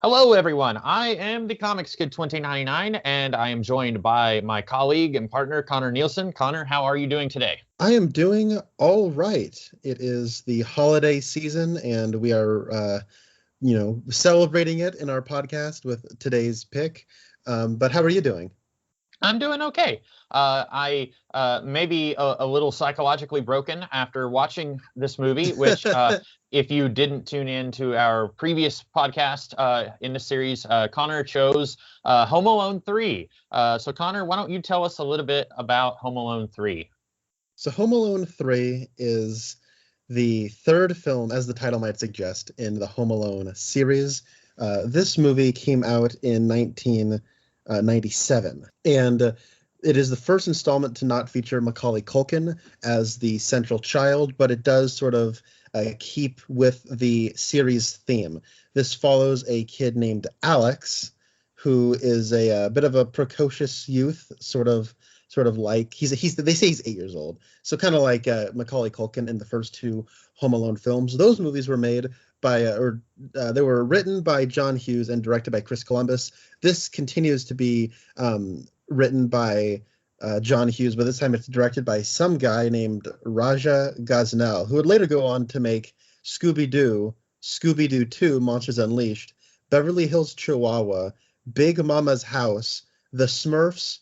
Hello, everyone. I am the Comics Kid 2099, and I am joined by my colleague and partner, Connor Nielsen. Connor, how are you doing today? I am doing all right. It is the holiday season, and we are, celebrating it in our podcast with today's pick. But how are you doing? I'm doing okay. I maybe a little psychologically broken after watching this movie, which, if you didn't tune in to our previous podcast in the series, Connor chose Home Alone 3. So, Connor, why don't you tell us a little bit about Home Alone 3? So, Home Alone 3 is the third film, as the title might suggest, in the Home Alone series. This movie came out in 1997, and it is the first installment to not feature Macaulay Culkin as the central child, but it does sort of keep with the series theme. This follows a kid named Alex, who is a bit of a precocious youth, sort of like he's they say he's 8 years old, so kind of like Macaulay Culkin in the first two Home Alone films. Those movies were made by they were written by John Hughes and directed by Chris Columbus. This continues to be written by John Hughes, but this time it's directed by some guy named Raja Gosnell, who would later go on to make Scooby-Doo, Scooby-Doo 2, Monsters Unleashed, Beverly Hills Chihuahua, Big Mama's House, The Smurfs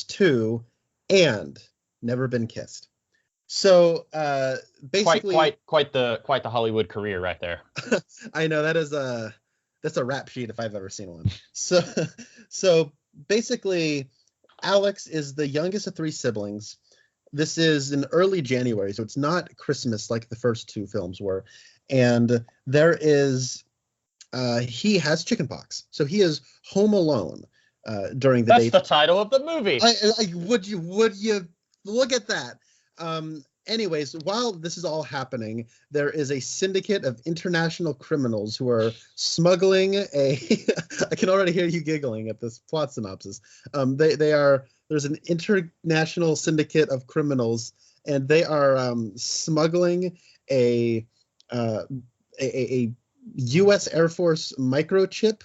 2, and Never Been Kissed. So basically, Quite the Hollywood career right there. I know that's a rap sheet if I've ever seen one. So basically, Alex is the youngest of three siblings. This is in early January, so it's not Christmas like the first two films were. And there is he has chickenpox, so he is home alone during the That's day. the title of the movie. Would you look at that? Anyways, while this is all happening, there is a syndicate of international criminals who are smuggling a. I can already hear you giggling at this plot synopsis. There's an international syndicate of criminals, and they are smuggling a U.S. Air Force microchip,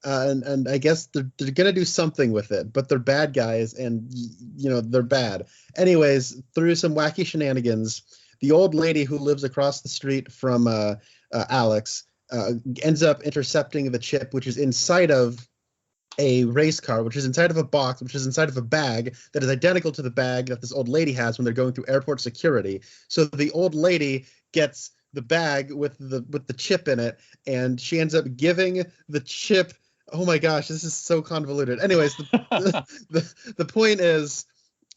and I guess they're gonna do something with it, but they're bad guys, and they're bad. Anyways, through some wacky shenanigans, the old lady who lives across the street from Alex ends up intercepting the chip, which is inside of a race car, which is inside of a box, which is inside of a bag that is identical to the bag that this old lady has when they're going through airport security. So the old lady gets the bag with the chip in it, and she ends up giving the chip. Oh my gosh, this is so convoluted. Anyways, the point is,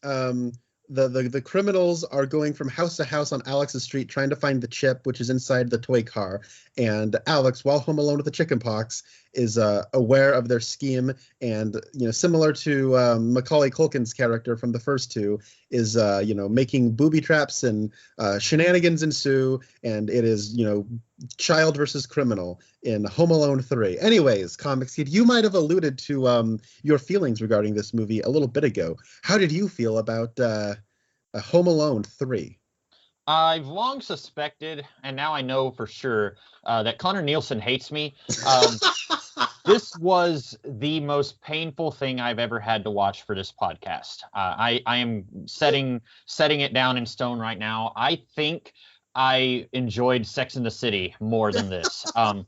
the criminals are going from house to house on Alex's street trying to find the chip, which is inside the toy car. And Alex, while home alone with the chickenpox, is aware of their scheme, and similar to Macaulay Culkin's character from the first two, is making booby traps, and shenanigans ensue, and it is child versus criminal in Home Alone 3. Anyways, Comics Kid, you might have alluded to your feelings regarding this movie a little bit ago. How did you feel about Home Alone 3? I've long suspected, and now I know for sure, that Connor Nielsen hates me. This was the most painful thing I've ever had to watch for this podcast. I am setting it down in stone right now. I think I enjoyed Sex and the City more than this. And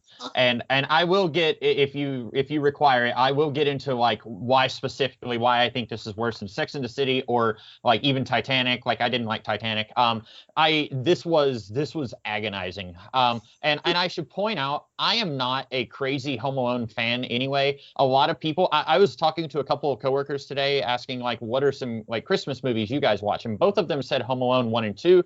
I will get, if you require it, I will get into like why I think this is worse than Sex and the City, or like even Titanic. Like, I didn't like Titanic. This was agonizing. And I should point out, I am not a crazy Home Alone fan anyway. A lot of people, I was talking to a couple of coworkers today asking like, what are some like Christmas movies you guys watch? And both of them said Home Alone 1 and 2.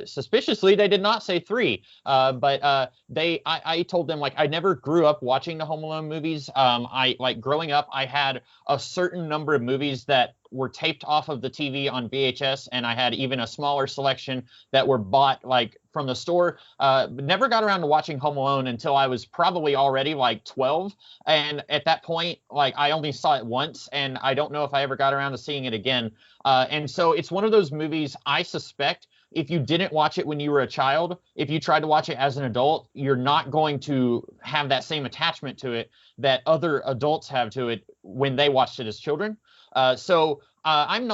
Suspiciously, they did not say 3. But I told them, like, I never grew up watching the Home Alone movies. I like growing up, I had a certain number of movies that were taped off of the TV on VHS, and I had even a smaller selection that were bought like from the store. Never got around to watching Home Alone until I was probably already like 12, and at that point, like, I only saw it once, and I don't know if I ever got around to seeing it again. And so it's one of those movies, I suspect if you didn't watch it when you were a child, if you tried to watch it as an adult, you're not going to have that same attachment to it that other adults have to it when they watched it as children. I'm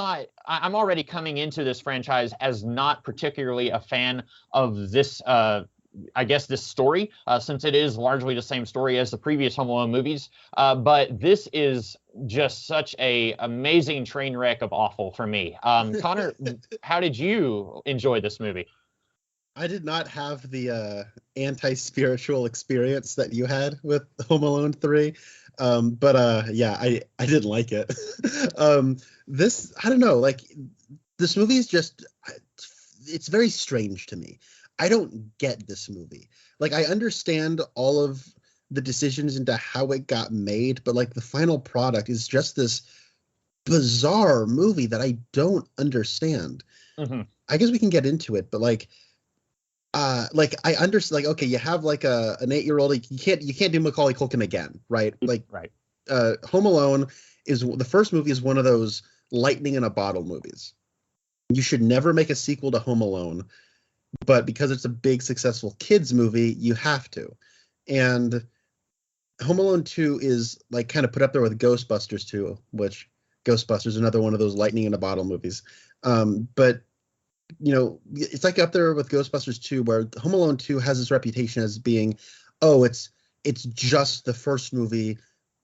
already coming into this franchise as not particularly a fan of this, I guess, this story, since it is largely the same story as the previous Home Alone movies. But this is just such a amazing train wreck of awful for me. Connor, how did you enjoy this movie? I did not have the anti-spiritual experience that you had with Home Alone 3. Yeah, I didn't like it. This, I don't know, like, this movie is just, it's very strange to me. I don't get this movie. Like, I understand all of the decisions into how it got made, but like the final product is just this bizarre movie that I don't understand. Mm-hmm. I guess we can get into it, but like I understand, like, okay, you have like an 8-year-old, like, you can't do Macaulay Culkin again, right? Like, right. Home Alone is the first movie is one of those lightning in a bottle movies. You should never make a sequel to Home Alone, but because it's a big successful kids movie, you have to. And Home Alone 2 is like kind of put up there with Ghostbusters 2, which Ghostbusters is another one of those lightning in a bottle movies. But you know, it's like up there with Ghostbusters 2, where Home Alone 2 has this reputation as being, oh, it's just the first movie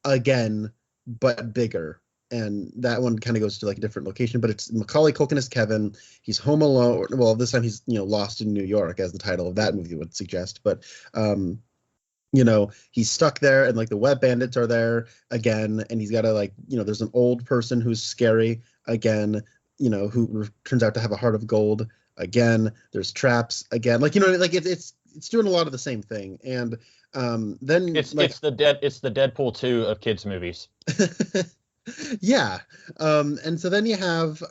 again, but bigger. And that one kind of goes to like a different location, but it's Macaulay Culkin as Kevin. He's home alone. Well, this time he's, you know, lost in New York, as the title of that movie would suggest. But, you know, he's stuck there, and like the wet bandits are there again. And he's got to, like, you know, there's an old person who's scary again, you know, who turns out to have a heart of gold again. There's traps again. Like, you know, like it's doing a lot of the same thing. And then it's the Deadpool 2 of kids movies. Yeah. And so then you have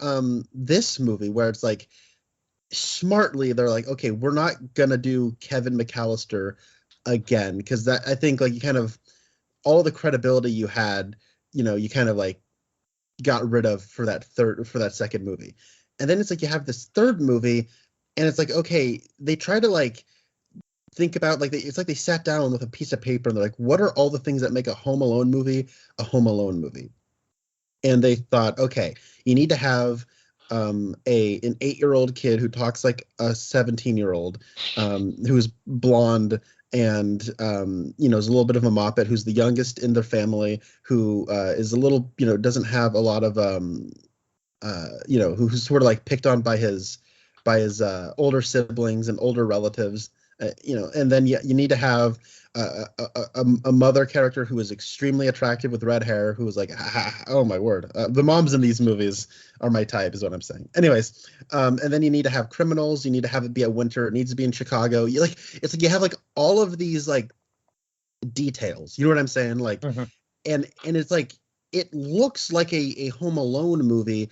this movie where it's like, smartly they're like, okay, we're not gonna do Kevin McAllister again, because that, I think, like, you kind of, all the credibility you had, you know, you kind of like got rid of for that second movie. And then it's like you have this third movie, and it's like, okay, they try to like think about, like, it's like they sat down with a piece of paper and they're like, what are all the things that make a Home Alone movie a Home Alone movie? And they thought, okay, you need to have an 8-year-old kid who talks like a 17-year-old, who's blonde and you know, is a little bit of a moppet, who's the youngest in their family, who is a little, you know, doesn't have a lot of you know, who's sort of like picked on by his older siblings and older relatives, you know. And then you need to have a mother character who is extremely attractive with red hair, who is like, oh my word, the moms in these movies are my type, is what I'm saying. Anyways, and then you need to have criminals. You need to have it be a winter. It needs to be in Chicago. It's like you have like all of these like details. You know what I'm saying? Like, Mm-hmm. and it's like, it looks like a Home Alone movie,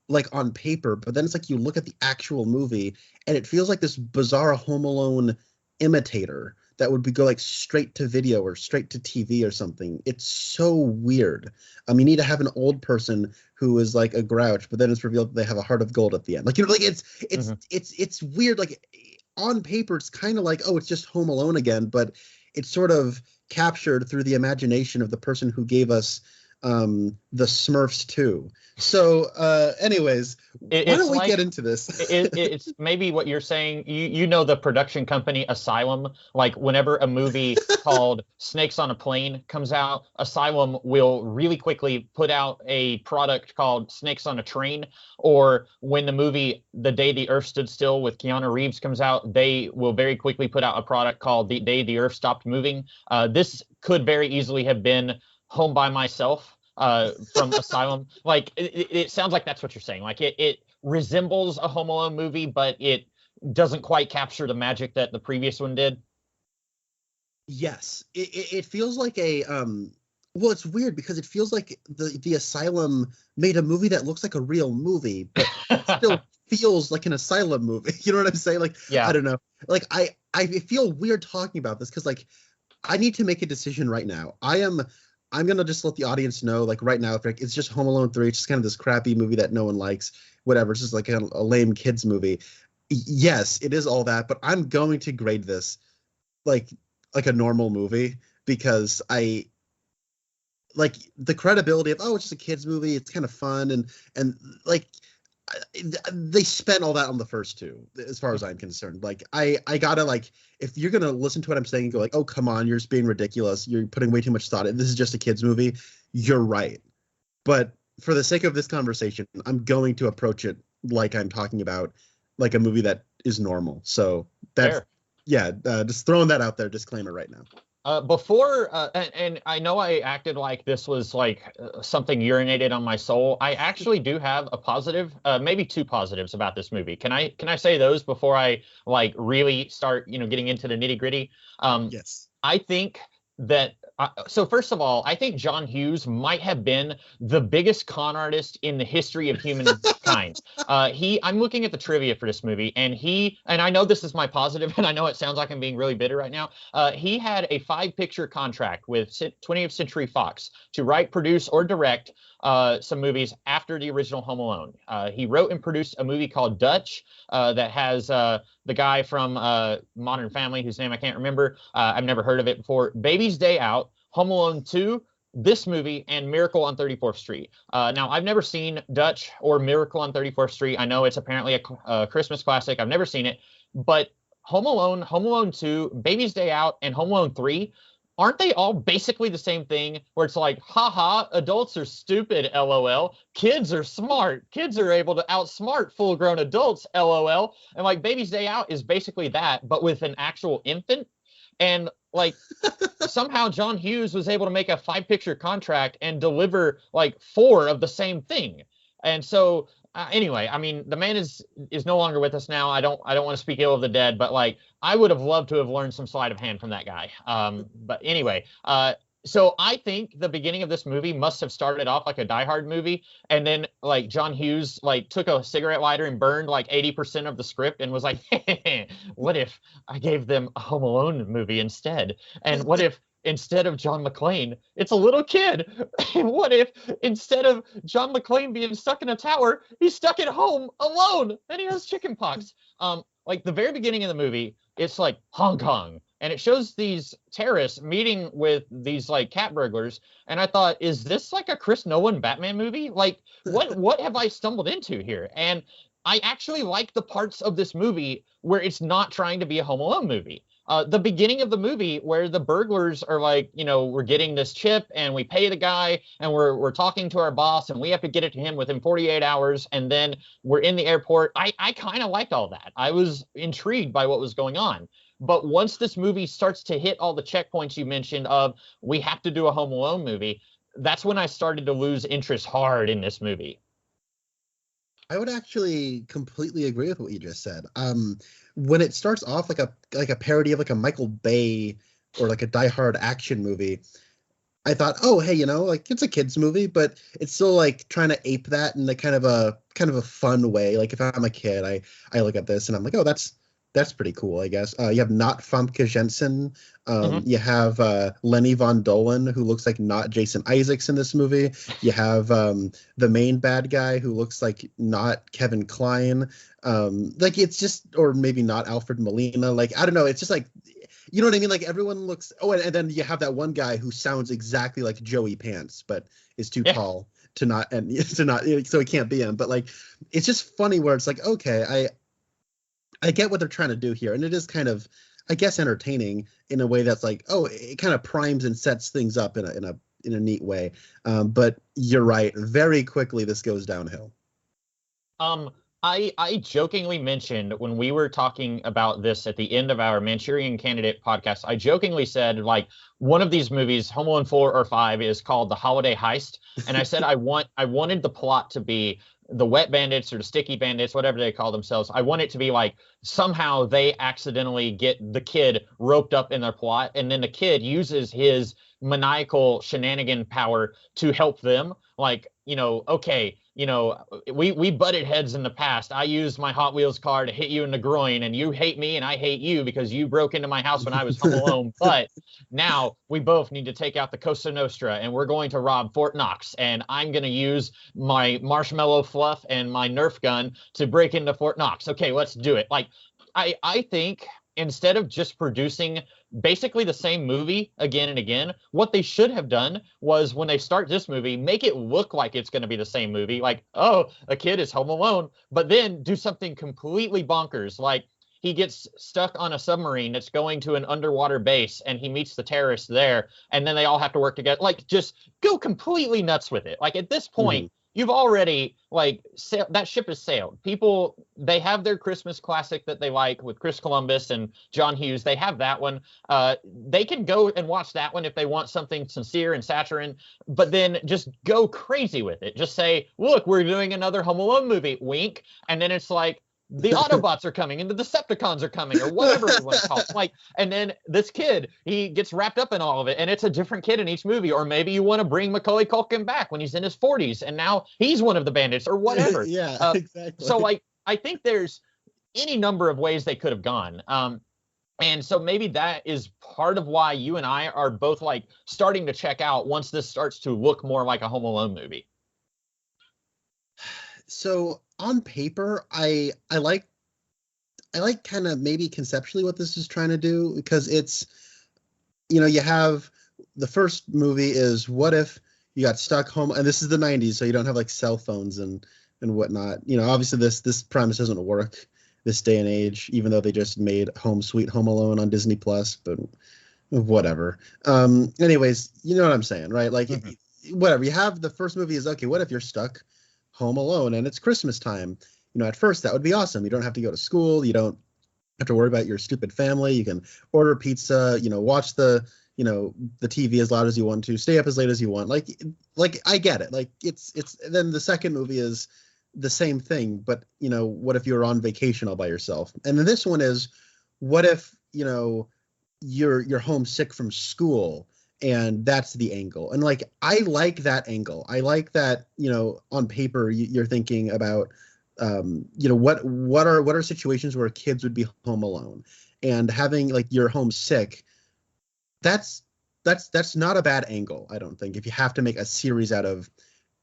like on paper, but then it's like you look at the actual movie and it feels like this bizarre Home Alone imitator that would go like straight to video or straight to TV or something. It's so weird. You need to have an old person who is like a grouch, but then it's revealed that they have a heart of gold at the end. Like, you know, like it's weird. Like, on paper, it's kind of like, oh, it's just Home Alone again, but it's sort of captured through the imagination of the person who gave us the Smurfs 2. So anyways, why don't we get into this? It's maybe what you're saying. You know, the production company Asylum, like whenever a movie called Snakes on a Plane comes out, Asylum will really quickly put out a product called Snakes on a Train. Or when the movie The Day the Earth Stood Still with Keanu Reeves comes out, they will very quickly put out a product called The Day the Earth Stopped Moving. This could very easily have been Home by Myself from Asylum. Like, it sounds like that's what you're saying. Like, it resembles a Home Alone movie, but it doesn't quite capture the magic that the previous one did. Yes, it feels like a well, it's weird because it feels like the Asylum made a movie that looks like a real movie, but still feels like an Asylum movie. You know what I'm saying? Like, yeah. I don't know. Like, I feel weird talking about this because, like, I need to make a decision right now. I'm going to just let the audience know, like, right now, it's just Home Alone 3. It's just kind of this crappy movie that no one likes. Whatever. It's just like a lame kids movie. Yes, it is all that, but I'm going to grade this like like a normal movie because I like the credibility of, oh, it's just a kids movie, it's kind of fun, and like they spent all that on the first two as far as I'm concerned. Like I gotta, like, if you're gonna listen to what I'm saying and go like, oh, come on, you're just being ridiculous, you're putting way too much thought in, this is just a kids movie, you're right. But for the sake of this conversation, I'm going to approach it like I'm talking about like a movie that is normal. So that's, Fair. yeah, just throwing that out there, disclaimer right now. And I know I acted like this was like something urinated on my soul. I actually do have a positive, maybe two positives about this movie. Can I say those before I like really start, getting into the nitty gritty? Yes. I think that so first of all, I think John Hughes might have been the biggest con artist in the history of humankind. I'm looking at the trivia for this movie, and I know this is my positive, and I know it sounds like I'm being really bitter right now. He had a 5-picture contract with 20th Century Fox to write, produce, or direct some movies after the original Home Alone. He wrote and produced a movie called Dutch that has the guy from Modern Family, whose name I can't remember. I've never heard of it before. Baby's Day Out, Home Alone 2, this movie, and Miracle on 34th Street. Now, I've never seen Dutch or Miracle on 34th Street. I know it's apparently a Christmas classic. I've never seen it. But Home Alone, Home Alone 2, Baby's Day Out, and Home Alone 3, aren't they all basically the same thing where it's like, haha, adults are stupid, lol. Kids are smart. Kids are able to outsmart full grown adults, lol. And like Baby's Day Out is basically that, but with an actual infant. And like somehow John Hughes was able to make a 5-picture contract and deliver like 4 of the same thing. And so anyway, I mean, the man is no longer with us now. I don't want to speak ill of the dead, but like I would have loved to have learned some sleight of hand from that guy. But anyway, so I think the beginning of this movie must have started off like a Die Hard movie, and then like John Hughes like took a cigarette lighter and burned like 80% of the script and was like, what if I gave them a Home Alone movie instead? And what if instead of John McClane, it's a little kid? And what if instead of John McClane being stuck in a tower, he's stuck at home alone and he has chicken pox? Like the very beginning of the movie, it's like Hong Kong, and it shows these terrorists meeting with these like cat burglars, and I thought, is this like a Chris Nolan Batman movie? Like what have I stumbled into here? And I actually like the parts of this movie where it's not trying to be a Home Alone movie. The beginning of the movie where the burglars are like, we're getting this chip and we pay the guy and we're talking to our boss and we have to get it to him within 48 hours. And then we're in the airport. I kind of liked all that. I was intrigued by what was going on. But once this movie starts to hit all the checkpoints you mentioned of we have to do a Home Alone movie, that's when I started to lose interest hard in this movie. I would actually completely agree with what you just said. When it starts off like a parody of like a Michael Bay or like a Die Hard action movie, I thought, oh, hey, like it's a kids movie, but it's still like trying to ape that in a kind of a fun way. Like if I'm a kid, I look at this and I'm like, oh, that's pretty cool, I guess. You have not Famke Jensen. You have Lenny Von Dolen, who looks like not Jason Isaacs in this movie. You have the main bad guy, who looks like not Kevin Kline. Like it's just, or maybe not Alfred Molina. Like, I don't know. It's just like, you know what I mean? Like everyone looks. Oh, and then you have that one guy who sounds exactly like Joey Pants, but is too tall to not, so he can't be him. But like, it's just funny where it's like, okay, I get what they're trying to do here, and it is kind of, I guess, entertaining in a way that's like, oh, it kind of primes and sets things up in a neat way. But you're right. Very quickly, this goes downhill. I jokingly mentioned when we were talking about this at the end of our Manchurian Candidate podcast, I jokingly said like one of these movies, Home Alone 4 or 5, is called The Holiday Heist, and I said I wanted the plot to be the wet bandits or the sticky bandits, whatever they call themselves. I want it to be like somehow they accidentally get the kid roped up in their plot, and then the kid uses his maniacal shenanigan power to help them. Like, okay, we butted heads in the past. I used my Hot Wheels car to hit you in the groin, and you hate me, and I hate you because you broke into my house when I was home alone. But now we both need to take out the Cosa Nostra, and we're going to rob Fort Knox, and I'm going to use my marshmallow fluff and my Nerf gun to break into Fort Knox. Okay, let's do it. Like, I think instead of just producing basically the same movie again and again, what they should have done was when they start this movie, make it look like it's going to be the same movie. Like, oh, a kid is home alone, but then do something completely bonkers. Like, he gets stuck on a submarine that's going to an underwater base and he meets the terrorists there. And then they all have to work together. Like, just go completely nuts with it. Like, at this point, you've already that ship has sailed. People, they have their Christmas classic that they like with Chris Columbus and John Hughes. They have that one. They can go and watch that one if they want something sincere and saccharine, but then just go crazy with it. Just say, look, we're doing another Home Alone movie, wink. And then it's like, the Autobots are coming and the Decepticons are coming, or whatever we want to call it. Like, and then this kid, he gets wrapped up in all of it, and it's a different kid in each movie. Or maybe you want to bring Macaulay Culkin back when he's in his 40s, and now he's one of the bandits, or whatever. Exactly. So, like, I think there's any number of ways they could have gone. And so maybe that is part of why you and I are both like starting to check out once this starts to look more like a Home Alone movie. So on paper, I like kind of maybe conceptually what this is trying to do, because it's, you have the first movie is what if you got stuck home, and this is the 90s, so you don't have like cell phones and whatnot. Obviously this premise doesn't work this day and age, even though they just made Home Sweet Home Alone on Disney Plus, but whatever. Anyways, you know what I'm saying, right? Like, whatever. You have the first movie is, okay, what if you're stuck home alone and it's Christmas time? At first that would be awesome. You don't have to go to school. You don't have to worry about your stupid family. You can order pizza, watch the TV as loud as you want to, stay up as late as you want. Like I get it. Like it's then the second movie is the same thing, but what if you're on vacation all by yourself? And then this one is, what if, you're homesick from school, and that's the angle. And like, I like that angle. I like that, on paper you're thinking about, what are situations where kids would be home alone, and having like you're homesick. That's not a bad angle, I don't think, if you have to make a series out of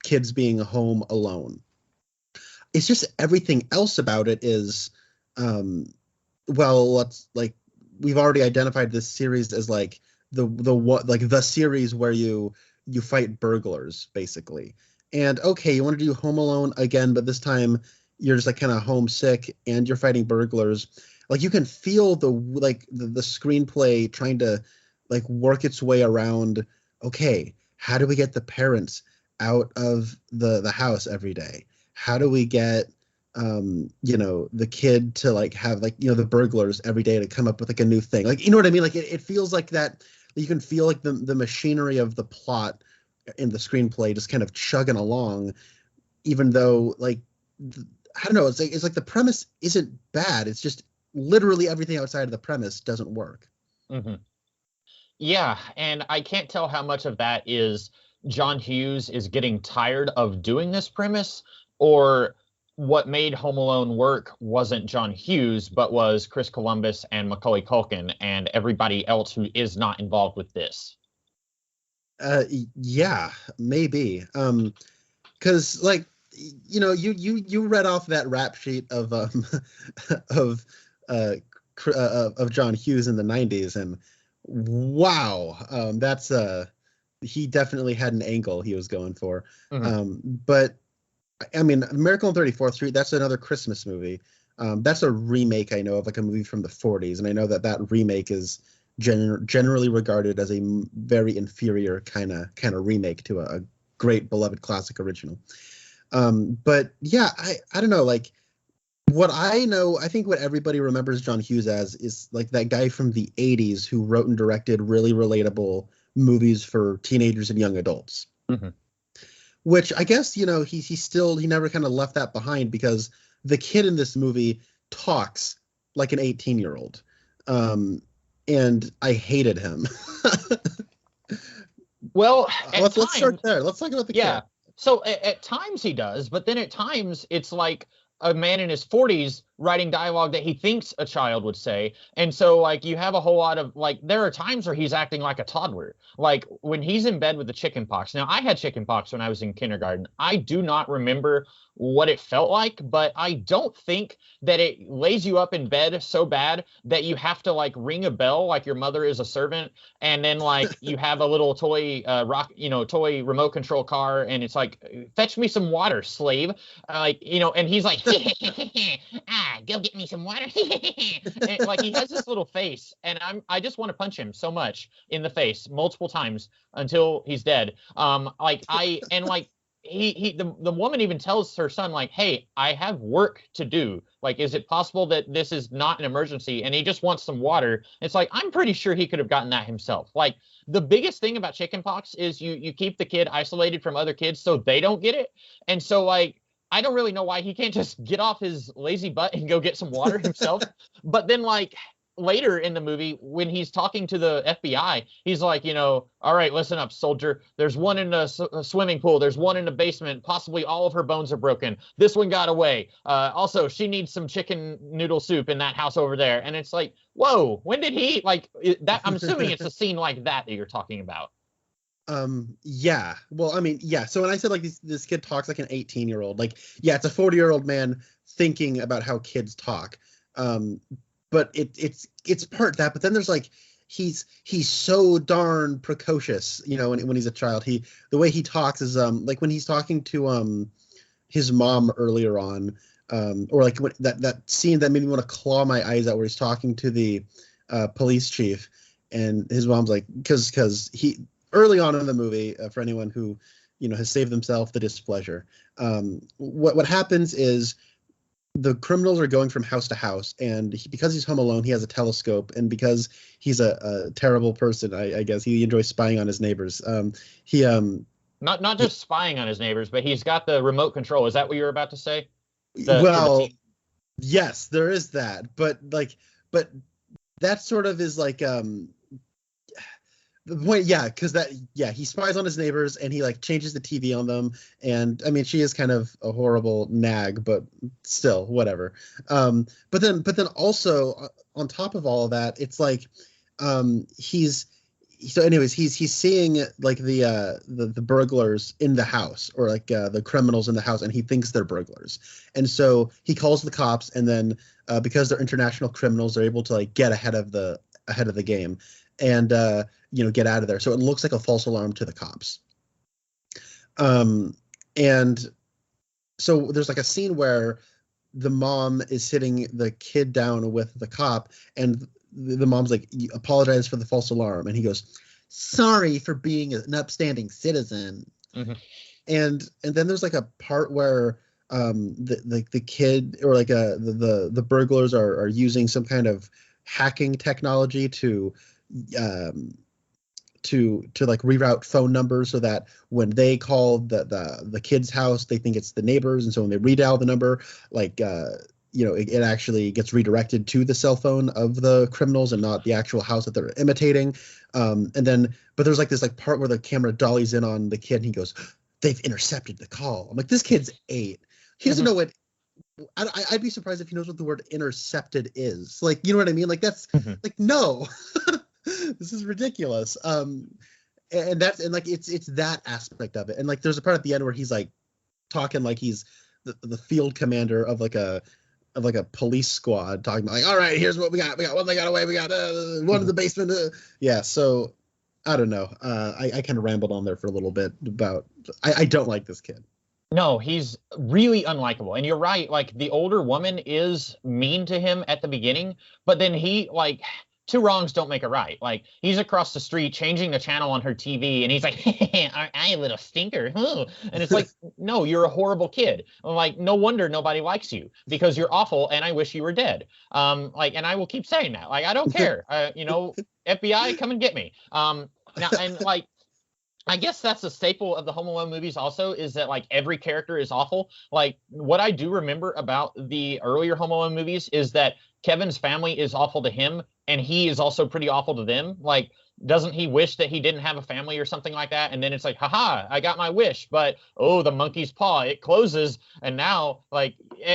kids being home alone. It's just everything else about it is, let's like, we've already identified this series as like the series where you fight burglars, basically. And okay, you want to do Home Alone again, but this time you're just like kind of homesick and you're fighting burglars. Like, you can feel the screenplay trying to like work its way around, okay, how do we get the parents out of the house every day? How do we get the kid to like have like, the burglars every day to come up with like a new thing? Like, you know what I mean? Like, it feels like that. You can feel like the machinery of the plot in the screenplay just kind of chugging along, even though, like, I don't know, it's like the premise isn't bad. It's just literally everything outside of the premise doesn't work. Mm-hmm. Yeah, and I can't tell how much of that is John Hughes is getting tired of doing this premise, or what made Home Alone work wasn't John Hughes, but was Chris Columbus and Macaulay Culkin and everybody else who is not involved with this. Yeah, maybe. Because like, you read off that rap sheet of of John Hughes in the 90s, and wow, that's he definitely had an angle he was going for. But I mean, Miracle on 34th Street, that's another Christmas movie. That's a remake, I know, of like a movie from the 40s, and I know that remake is generally regarded as a very inferior kind of remake to a great beloved classic original. But yeah, I don't know, like, what I know, I think what everybody remembers John Hughes as is like that guy from the 80s who wrote and directed really relatable movies for teenagers and young adults. Which I guess, he never kind of left that behind, because the kid in this movie talks like an 18-year-old. And I hated him. Well, let's start there. Let's talk about the kid. So at times he does, but then at times it's like a man in his 40s writing dialogue that he thinks a child would say. And so like you have a whole lot of like there are times where he's acting like a toddler. Like when he's in bed with the chicken pox. Now I had chicken pox when I was in kindergarten. I do not remember what it felt like, but I don't think that it lays you up in bed so bad that you have to like ring a bell like your mother is a servant, and then like you have a little toy toy remote control car, and it's like fetch me some water, slave. And he's like go get me some water. And, like he has this little face, and I just want to punch him so much in the face multiple times until he's dead. The woman even tells her son, like, hey, I have work to do. Like, is it possible that this is not an emergency? And he just wants some water. It's like, I'm pretty sure he could have gotten that himself. Like, the biggest thing about chickenpox is you keep the kid isolated from other kids so they don't get it. And so, like, I don't really know why he can't just get off his lazy butt and go get some water himself. But then, like, later in the movie, when he's talking to the FBI, he's like, all right, listen up, soldier. There's one in a swimming pool. There's one in the basement. Possibly all of her bones are broken. This one got away. Also, she needs some chicken noodle soup in that house over there. And it's like, whoa, when did he like that? I'm assuming it's a scene like that you're talking about. Yeah. Well, I mean, yeah. So when I said like this kid talks like an 18-year-old, like, yeah, it's a 40-year-old man thinking about how kids talk. But it's part that, but then there's like he's so darn precocious, when he's a child. The way he talks is like when he's talking to his mom earlier on, or like when, that scene that made me want to claw my eyes out where he's talking to the police chief, and his mom's like, because he early on in the movie, for anyone who has saved themselves the displeasure, what happens is the criminals are going from house to house, and because he's home alone, he has a telescope, and because he's a terrible person, I guess he enjoys spying on his neighbors. Not just spying on his neighbors, but he's got the remote control. Is that what you were about to say? Yes, there is that, but that sort of is like the point, because he spies on his neighbors, and he like changes the TV on them, and I mean she is kind of a horrible nag, but still whatever. But then also on top of all of that, it's like he's seeing like the burglars in the house, or like the criminals in the house, and he thinks they're burglars, and so he calls the cops, and then because they're international criminals, they're able to like get ahead of the game, and get out of there. So it looks like a false alarm to the cops. And so there's like a scene where the mom is sitting the kid down with the cop, and the mom's like, apologize for the false alarm, and he goes, sorry for being an upstanding citizen. Mm-hmm. And then there's like a part where the kid, or like the burglars are using some kind of hacking technology to like reroute phone numbers, so that when they call the kid's house, they think it's the neighbors, and so when they redial the number, like it actually gets redirected to the cell phone of the criminals and not the actual house that they're imitating. But there's like this like part where the camera dollies in on the kid, and he goes, they've intercepted the call. I'm like, this kid's 8. He doesn't know what. I'd be surprised if he knows what the word intercepted is. Like, you know what I mean? Like, that's like, no. This is ridiculous. And it's that aspect of it. And like there's a part at the end where he's like talking like he's the field commander of like a police squad, talking about like, all right, here's what we got one that got away, we got one in the basement. So I don't know. I kind of rambled on there for a little bit about I don't like this kid. No, he's really unlikable. And you're right, like the older woman is mean to him at the beginning, but then he like two wrongs don't make a right. Like he's across the street changing the channel on her TV, and he's like, aren't I a little stinker? And it's like, no, you're a horrible kid. I'm like, no wonder nobody likes you, because you're awful, and I wish you were dead. And I will keep saying that. Like, I don't care. FBI, come and get me. Now, and like, I guess that's a staple of the Home Alone movies also, is that like every character is awful. Like what I do remember about the earlier Home Alone movies is that Kevin's family is awful to him, and he is also pretty awful to them. Like doesn't he wish that he didn't have a family or something like that? And then it's like, haha, I got my wish, but oh, the monkey's paw, it closes, and now like,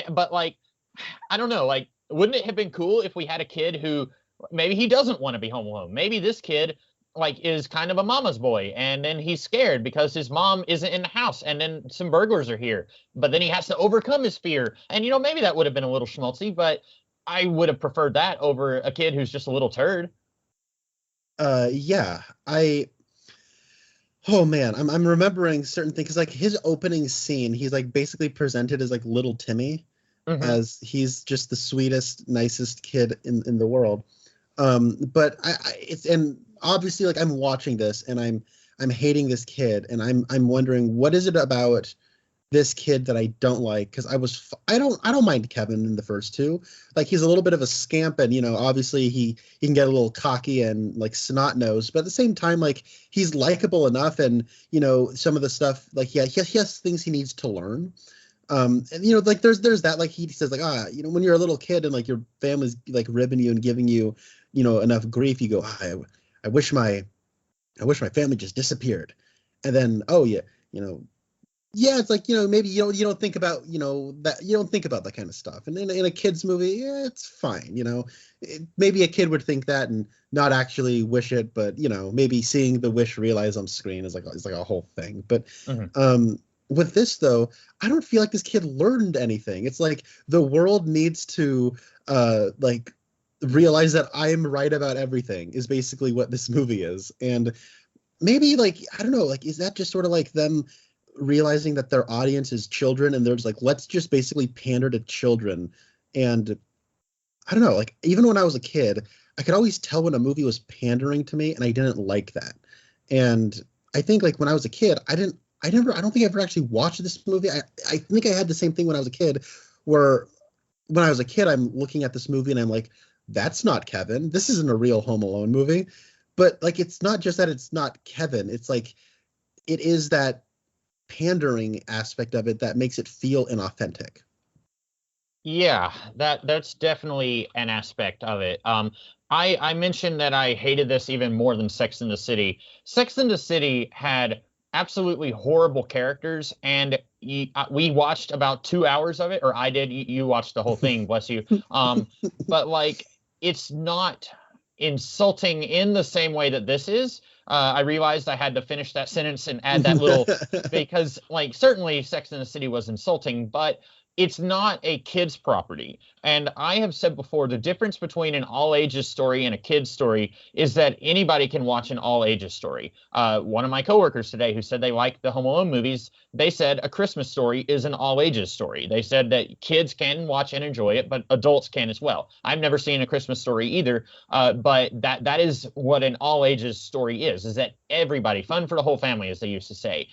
but like, I don't know, like, wouldn't it have been cool if we had a kid who maybe he doesn't want to be home alone? Maybe this kid like is kind of a mama's boy, and then he's scared because his mom isn't in the house, and then some burglars are here, but then he has to overcome his fear. And maybe that would have been a little schmaltzy, but I would have preferred that over a kid who's just a little turd. Yeah, oh man, I'm remembering certain things, 'cause like his opening scene, he's like basically presented as like little Timmy, Mm-hmm. as he's just the sweetest, nicest kid in the world. But it's, and obviously like I'm watching this and I'm hating this kid, and I'm wondering what is it about this kid that I don't like, because I don't mind Kevin in the first two. Like he's a little bit of a scamp, and obviously he can get a little cocky and like snot nosed, but at the same time like he's likable enough, and some of the stuff like he has things he needs to learn. And like there's that, like he says like when you're a little kid and like your family's like ribbing you and giving you enough grief, you go, I wish my family just disappeared. And then yeah, it's like maybe you don't think about that, you don't think about that kind of stuff. And in a kids movie, yeah, it's fine. Maybe a kid would think that and not actually wish it, but maybe seeing the wish realized on screen is like a whole thing. But Mm-hmm. with this though, I don't feel like this kid learned anything. It's like the world needs to like realize that I am right about everything is basically what this movie is. And maybe like I don't know, like is that just sort of like them realizing that their audience is children, and they're just like, let's just basically pander to children. And I don't know, like even when I was a kid, I could always tell when a movie was pandering to me, and I didn't like that. And I think like when I was a kid, I don't think I ever actually watched this movie. I think I had the same thing when I was a kid, where when I was a kid, I'm looking at this movie and I'm like, that's not Kevin. This isn't a real Home Alone movie. But like, it's not just that it's not Kevin. It's like, it is that pandering aspect of it that makes it feel inauthentic. Yeah, that's definitely an aspect of it. I mentioned that I hated this even more than Sex and the City. Sex and the City had absolutely horrible characters, and we watched about 2 hours of it, or I did. You watched the whole thing, bless you. But like, it's not insulting in the same way that this is. I realized I had to finish that sentence and add that little, because like certainly Sex and the City was insulting, but it's not a kid's property. And I have said before, the difference between an all ages story and a kid's story is that anybody can watch an all ages story. One of my coworkers today who said they like the Home Alone movies, they said A Christmas Story is an all ages story. They said that kids can watch and enjoy it, but adults can as well. I've never seen A Christmas Story either, but that is what an all ages story is that everybody, fun for the whole family, as they used to say.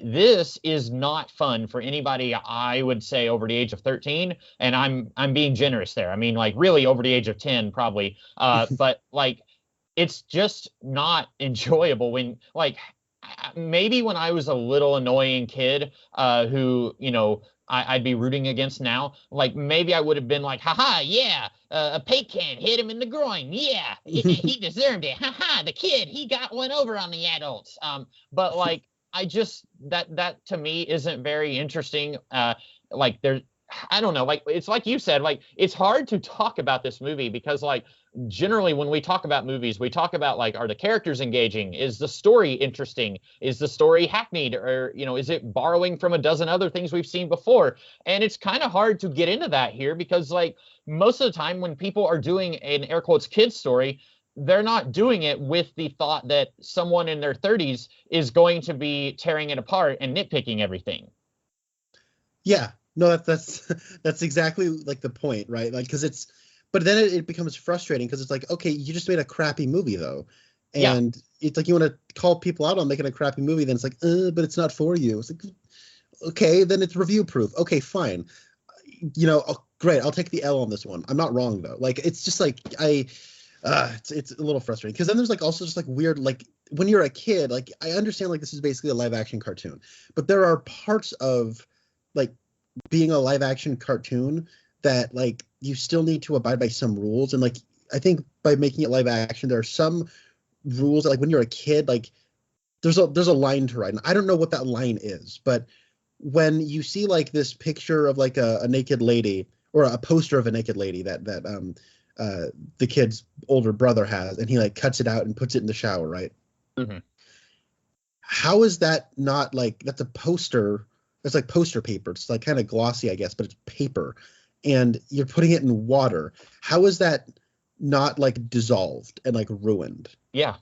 This is not fun for anybody, I would say, over the age of 13, and I'm being generous there. I mean, like really over the age of 10, probably. But like, it's just not enjoyable when like maybe when I was a little annoying kid who I'd be rooting against now. Like maybe I would have been like, haha, yeah, a paint can hit him in the groin. Yeah, he deserved it. Haha, the kid, he got one over on the adults. But like, I just that to me isn't very interesting. Like there, I don't know. Like it's like you said, like it's hard to talk about this movie because like generally when we talk about movies, we talk about like, are the characters engaging? Is the story interesting? Is the story hackneyed? Or is it borrowing from a dozen other things we've seen before? And it's kind of hard to get into that here because like most of the time when people are doing an air quotes kids story, they're not doing it with the thought that someone in their 30s is going to be tearing it apart and nitpicking everything. Yeah, no, that's that's exactly like the point, right? Like, because but then it becomes frustrating because it's like, okay, you just made a crappy movie though, Yeah. and it's like you want to call people out on making a crappy movie, then it's like, but it's not for you. It's like, okay, then it's review proof. Okay, fine. Oh, great. I'll take the L on this one. I'm not wrong though. Like, it's just like it's a little frustrating because then there's like also just like weird, like when you're a kid, like I understand like this is basically a live action cartoon, but there are parts of like being a live action cartoon that like you still need to abide by some rules. And like I think by making it live action, there are some rules that, like, when you're a kid, like there's a line to write, and I don't know what that line is, but when you see like this picture of like a naked lady, or a poster of a naked lady that the kid's older brother has, and he like cuts it out and puts it in the shower, right? Mm-hmm. How is that not like, that's a poster? It's like poster paper. It's like kind of glossy, I guess, but it's paper, and you're putting it in water. How is that not like dissolved and like ruined? Yeah.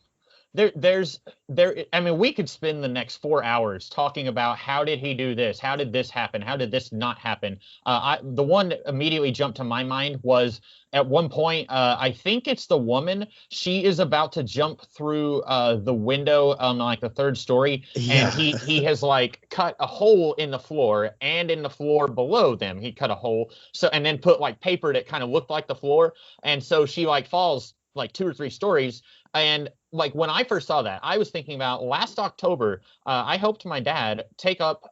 I mean, we could spend the next 4 hours talking about how did he do this? How did this happen? How did this not happen? The one that immediately jumped to my mind was at one point, I think it's the woman. She is about to jump through the window on like the third story, Yeah. and he has like cut a hole in the floor, and in the floor below them, he cut a hole. So, and then put like paper that kind of looked like the floor, and so she like falls like 2 or 3 stories. And like when I first saw that, I was thinking about last October. I helped my dad take up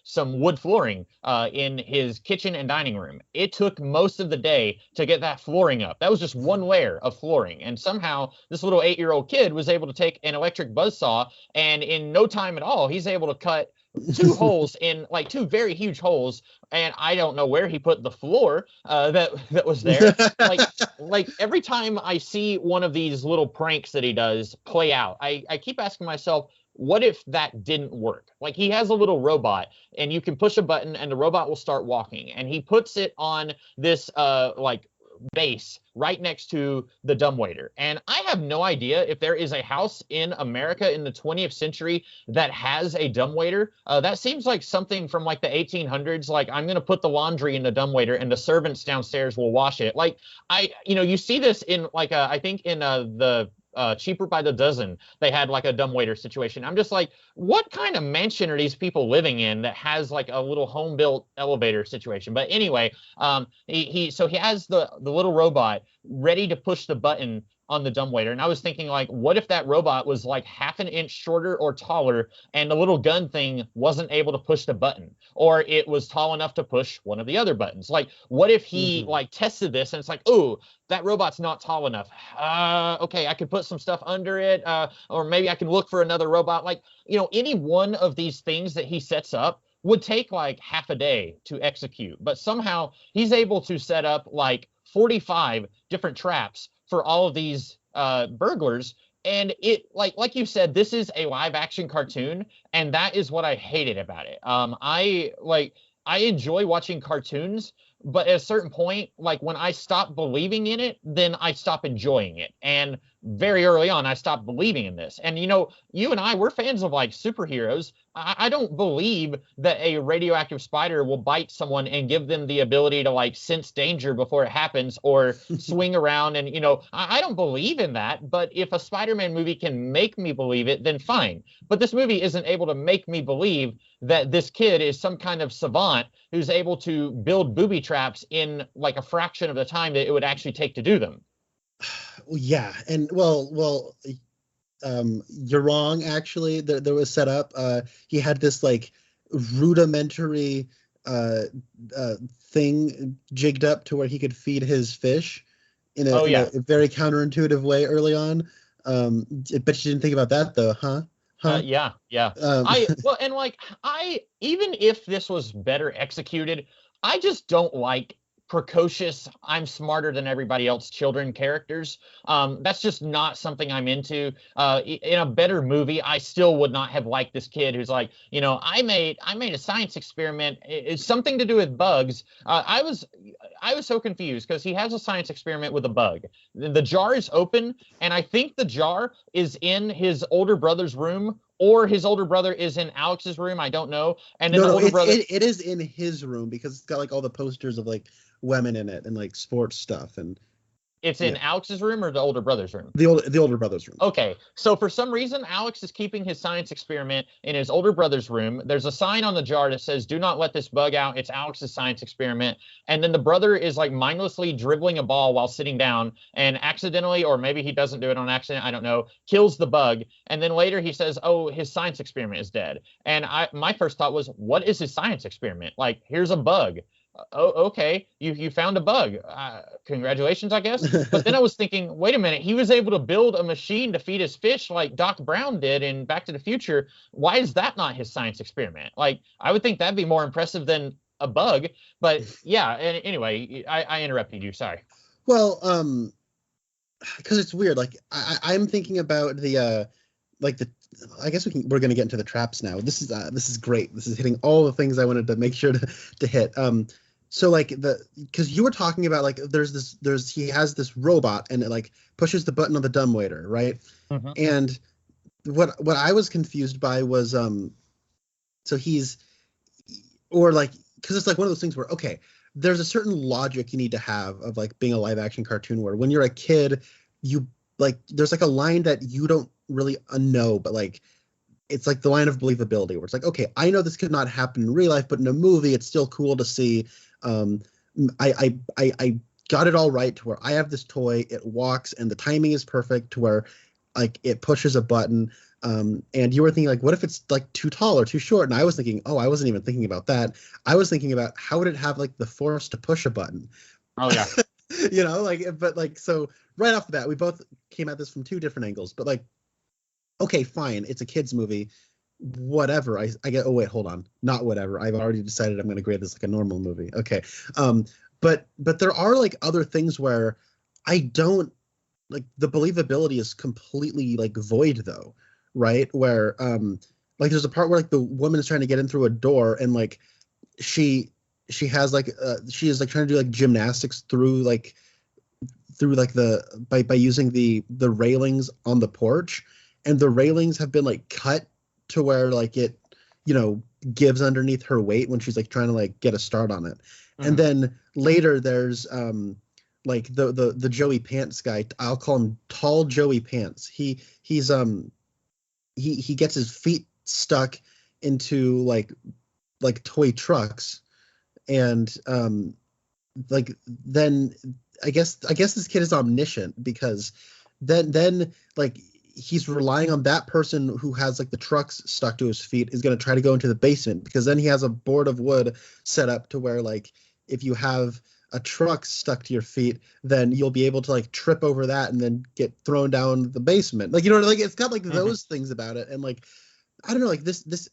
some wood flooring in his kitchen and dining room. It took most of the day to get that flooring up. That was just one layer of flooring. And somehow this little 8-year-old kid was able to take an electric buzzsaw, and in no time at all, he's able to cut two holes in like two very huge holes, and I don't know where he put the floor that was there. Like every time I see one of these little pranks that he does play out, I keep asking myself, what if that didn't work? Like he has a little robot, and you can push a button and the robot will start walking, and he puts it on this like base right next to the dumbwaiter. And I have no idea if there is a house in America in the 20th century that has a dumbwaiter. That seems like something from like the 1800s. Like, I'm going to put the laundry in the dumbwaiter and the servants downstairs will wash it. Like, you see this in like, I think in the Cheaper by the Dozen, they had like a dumbwaiter situation. I'm just like, what kind of mansion are these people living in that has like a little home built elevator situation? But anyway, he has the little robot ready to push the button on the dumbwaiter. And I was thinking, like, what if that robot was like half an inch shorter or taller, and the little gun thing wasn't able to push the button, or it was tall enough to push one of the other buttons? Like, what if he like tested this and it's like, oh, that robot's not tall enough. Okay, I could put some stuff under it, or maybe I can look for another robot. Like, any one of these things that he sets up would take like half a day to execute, but somehow he's able to set up like 45 different traps for all of these burglars. And it, like you said, this is a live action cartoon, and that is what I hated about it. I enjoy watching cartoons, but at a certain point, like when I stop believing in it, then I stop enjoying it. And very early on, I stopped believing in this. And you and I, we're fans of like superheroes. I don't believe that a radioactive spider will bite someone and give them the ability to like sense danger before it happens, or swing around. And I don't believe in that. But if a Spider-Man movie can make me believe it, then fine. But this movie isn't able to make me believe that this kid is some kind of savant who's able to build booby traps in like a fraction of the time that it would actually take to do them. Yeah, and you're wrong. Actually, there was set up. He had this like rudimentary thing jigged up to where he could feed his fish in a very counterintuitive way early on. But you didn't think about that though, huh? Yeah. Even if this was better executed, I just don't like precocious, I'm smarter than everybody else children characters. That's just not something I'm into. In a better movie, I still would not have liked this kid who's like, I made a science experiment. It's something to do with bugs. I was so confused because he has a science experiment with a bug. The jar is open, and I think the jar is in his older brother's room, or his older brother is in Alex's room. I don't know. And then it is in his room because it's got like all the posters of like women in it and like sports stuff. And it's in Alex's room or the older brother's room? The older brother's room. Okay, so for some reason, Alex is keeping his science experiment in his older brother's room. There's a sign on the jar that says, "Do not let this bug out. It's Alex's science experiment." And then the brother is like mindlessly dribbling a ball while sitting down, and accidentally, or maybe he doesn't do it on accident, I don't know, kills the bug. And then later he says, "Oh, his science experiment is dead." And my first thought was, what is his science experiment? Like, here's a bug. oh, okay, you found a bug. Congratulations, I guess. But then I was thinking, wait a minute, he was able to build a machine to feed his fish like Doc Brown did in Back to the Future. Why is that not his science experiment? Like, I would think that'd be more impressive than a bug. But yeah, and anyway, I interrupted you. Sorry. Well, because it's weird. Like I'm thinking about the like the. I guess we're going to get into the traps now. This is great. This is hitting all the things I wanted to make sure to hit. So like because you were talking about like he has this robot and it like pushes the button on the dumbwaiter, right? Mm-hmm. And what I was confused by was so he's or like because it's like one of those things where okay, there's a certain logic you need to have of like being a live action cartoon where when you're a kid you like there's like a line that you don't really know but like it's like the line of believability where it's like okay, I know this could not happen in real life but in a movie it's still cool to see. I got it all right to where I have this toy, it walks and the timing is perfect to where like it pushes a button. And you were thinking like, what if it's like too tall or too short? And I was thinking, oh, I wasn't even thinking about that. I was thinking about how would it have like the force to push a button? Oh yeah. Like, but like, so right off the bat, we both came at this from two different angles, but like, okay, fine. It's a kid's movie. Whatever. I get, oh wait, hold on. Not whatever. I've already decided I'm going to grade this like a normal movie. Okay. But there are like other things where I don't like the believability is completely like void though. Right. Where, like there's a part where like the woman is trying to get in through a door and like she has like, she is like trying to do like gymnastics through like the, by using the railings on the porch, and the railings have been like cut to where like it, gives underneath her weight when she's like trying to like get a start on it. Mm-hmm. And then later there's like the Joey Pants guy. I'll call him Tall Joey Pants. He gets his feet stuck into like toy trucks, and like then I guess this kid is omniscient because then like he's relying on that person who has like the trucks stuck to his feet is going to try to go into the basement, because then he has a board of wood set up to where like if you have a truck stuck to your feet, then you'll be able to like trip over that and then get thrown down the basement. Like, like it's got like those things about it. And like, I don't know, like this,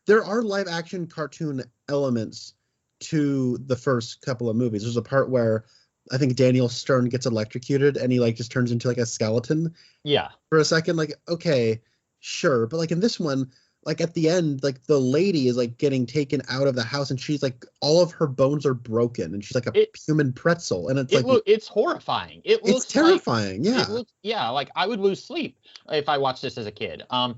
there are live action cartoon elements to the first couple of movies. There's a part where I think Daniel Stern gets electrocuted and he like just turns into like a skeleton. Yeah. For a second, like, okay, sure. But like in this one, like at the end, like the lady is like getting taken out of the house and she's like, all of her bones are broken and she's like a human pretzel. And it's it's horrifying. It's terrifying. Yeah. Like I would lose sleep if I watched this as a kid. And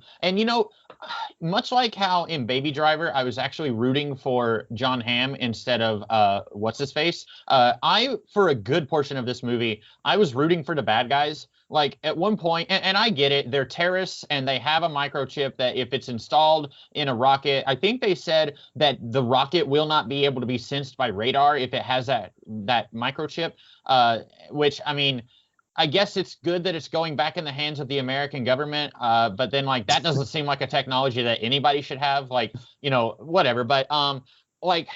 much like how in Baby Driver, I was actually rooting for John Hamm instead of what's his face. For a good portion of this movie, I was rooting for the bad guys. Like at one point, and I get it, they're terrorists and they have a microchip that if it's installed in a rocket, I think they said that the rocket will not be able to be sensed by radar if it has that microchip, which, I mean, I guess it's good that it's going back in the hands of the American government, but then like that doesn't seem like a technology that anybody should have, like, whatever. But like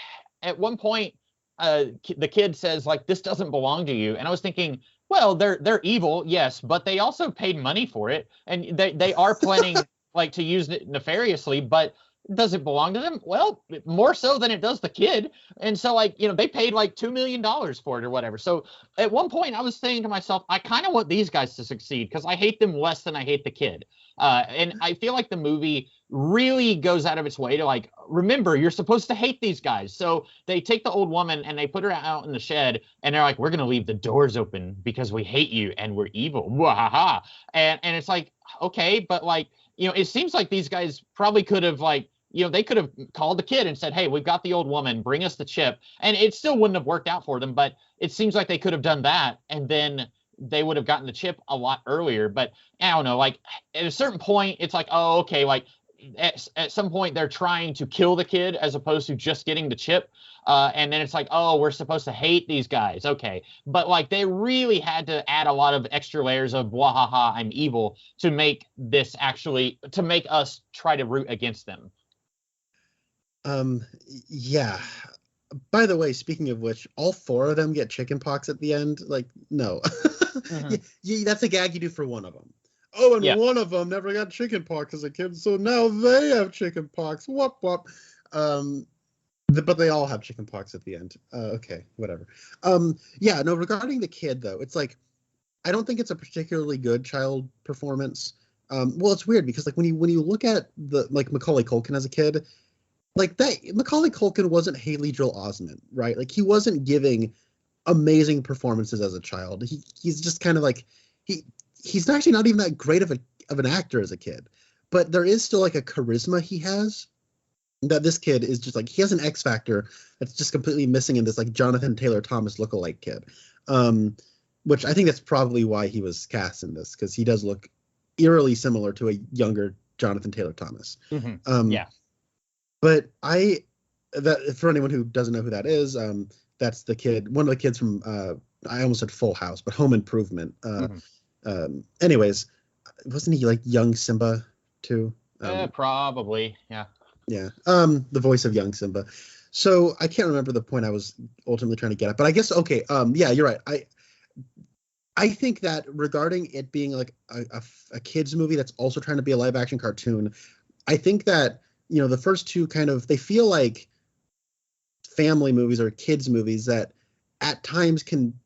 at one point, the kid says like, this doesn't belong to you. And I was thinking, well, they're evil, yes, but they also paid money for it, and they are planning like to use it nefariously. But does it belong to them? Well, more so than it does the kid. And so like they paid like $2 million for it or whatever. So at one point, I was saying to myself, I kind of want these guys to succeed because I hate them less than I hate the kid. And I feel like the movie really goes out of its way to like, remember, you're supposed to hate these guys. So they take the old woman and they put her out in the shed and they're like, we're going to leave the doors open because we hate you and we're evil. Wahaha. And it's like, okay, but like, it seems like these guys probably could have like, they could have called the kid and said, hey, we've got the old woman, bring us the chip. And it still wouldn't have worked out for them, but it seems like they could have done that. And then they would have gotten the chip a lot earlier. But I don't know, like at a certain point, it's like, oh, okay, like at some point they're trying to kill the kid as opposed to just getting the chip. And then it's like, oh, we're supposed to hate these guys. Okay. But like they really had to add a lot of extra layers of wahaha, I'm evil to make us try to root against them. Yeah. By the way, speaking of which, all 4 of them get chicken pox at the end. Like, no. That's a gag you do for one of them. Oh, and one of them never got chicken pox as a kid, so now they have chicken pox. Whoop, whoop. But they all have chicken pox at the end. Okay, whatever. Yeah, no, regarding the kid, though, it's like, I don't think it's a particularly good child performance. Well, it's weird because, like, when you look at Macaulay Culkin as a kid, like that, Macaulay Culkin wasn't Haley Joel Osment, right? Like, he wasn't giving amazing performances as a child. He's just kind of like, he's actually not even that great of an actor as a kid, but there is still like a charisma he has that this kid is just like, he has an X factor that's just completely missing in this like Jonathan Taylor Thomas lookalike kid. Which I think that's probably why he was cast in this, because he does look eerily similar to a younger Jonathan Taylor Thomas. Yeah. But that for anyone who doesn't know who that is, that's the kid, one of the kids from I almost said Full House, but Home Improvement. Anyways, wasn't he like young Simba too? Probably, yeah. Yeah. The voice of young Simba. So I can't remember the point I was ultimately trying to get at, but I guess okay. Yeah, you're right. I think that regarding it being like a kids movie that's also trying to be a live action cartoon, I think that, you know, the first 2 kind of, they feel like family movies or kids movies that at times can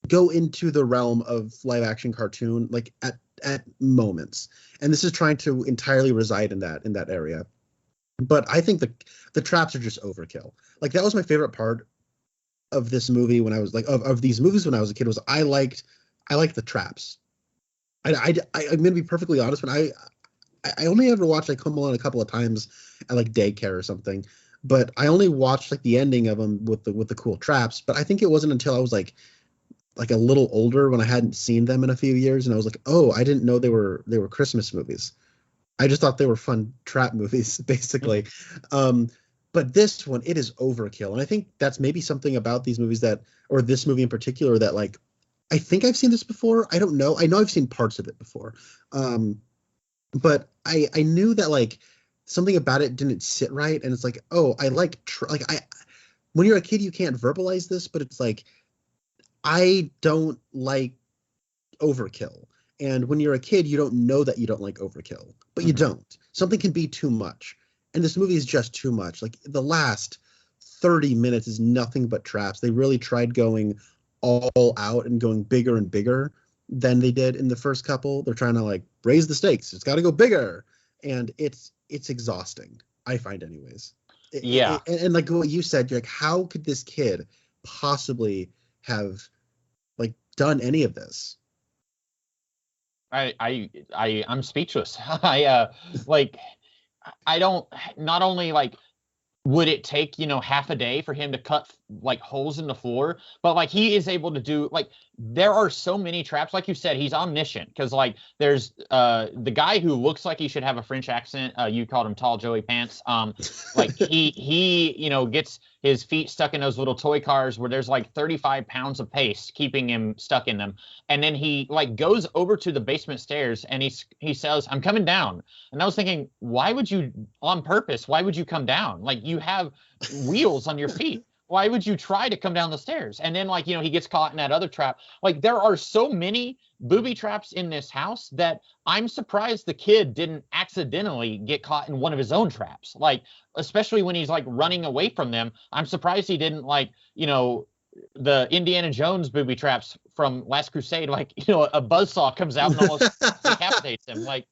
go into the realm of live action cartoon, like at moments. And this is trying to entirely reside in that area. But I think the traps are just overkill. Like, that was my favorite part of this movie when I was like, of these movies when I was a kid, was I liked the traps. I'm gonna be perfectly honest, when I only ever watched like Home Alone a couple of times at like daycare or something, but I only watched like the ending of them with the cool traps. But I think it wasn't until I was like a little older, when I hadn't seen them in a few years, and I was like, oh, I didn't know they were Christmas movies. I just thought they were fun trap movies, basically. But this one, it is overkill. And I think that's maybe something about these movies or this movie in particular, that like, I think I've seen this before. I don't know. I know I've seen parts of it before. But I knew that like something about it didn't sit right. And it's like, oh, I like, when you're a kid, you can't verbalize this, but it's like, I don't like overkill. And when you're a kid, you don't know that you don't like overkill, but you don't. Something can be too much. And this movie is just too much. Like, the last 30 minutes is nothing but traps. They really tried going all out and going bigger and bigger than they did in the first couple. They're trying to like raise the stakes. It's got to go bigger. And it's exhausting, I find, anyways. Yeah. And like what you said, you're like, how could this kid possibly have like done any of this? I'm speechless. I don't, not only like would it take, half a day for him to cut like holes in the floor, but like he is able to do, like, there are so many traps. Like you said, he's omniscient, because like there's the guy who looks like he should have a French accent. You called him Tall Joey Pants. Like he gets his feet stuck in those little toy cars where there's like 35 pounds of paste keeping him stuck in them. And then he like goes over to the basement stairs and he says, "I'm coming down." And I was thinking, why would you, on purpose, why would you come down? Like, you have wheels on your feet. Why would you try to come down the stairs? And then like, he gets caught in that other trap. Like, there are so many booby traps in this house that I'm surprised the kid didn't accidentally get caught in one of his own traps. Like, especially when he's like running away from them. I'm surprised he didn't, like, the Indiana Jones booby traps from Last Crusade, like, a buzzsaw comes out and almost decapitates him. Like,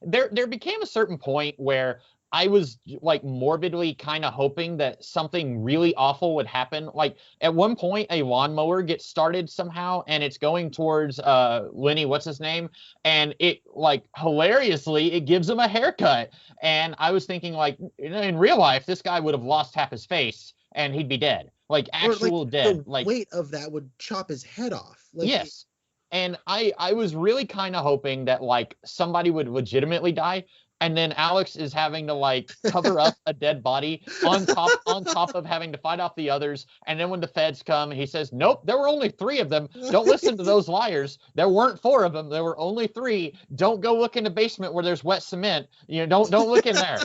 there became a certain point where I was like morbidly kind of hoping that something really awful would happen. Like, at one point, a lawnmower gets started somehow, and it's going towards Lenny, what's his name? And it, like, hilariously, it gives him a haircut. And I was thinking, like, in real life, this guy would have lost half his face and he'd be dead. Like, actual dead. The like, weight of that would chop his head off. Like, yes. And I was really kind of hoping that like somebody would legitimately die. And then Alex is having to like cover up a dead body on top of having to fight off the others. And then when the feds come, he says, "Nope, there were only 3 of them. Don't listen to those liars. There weren't 4 of them. There were only 3. Don't go look in the basement where there's wet cement. Don't look in there."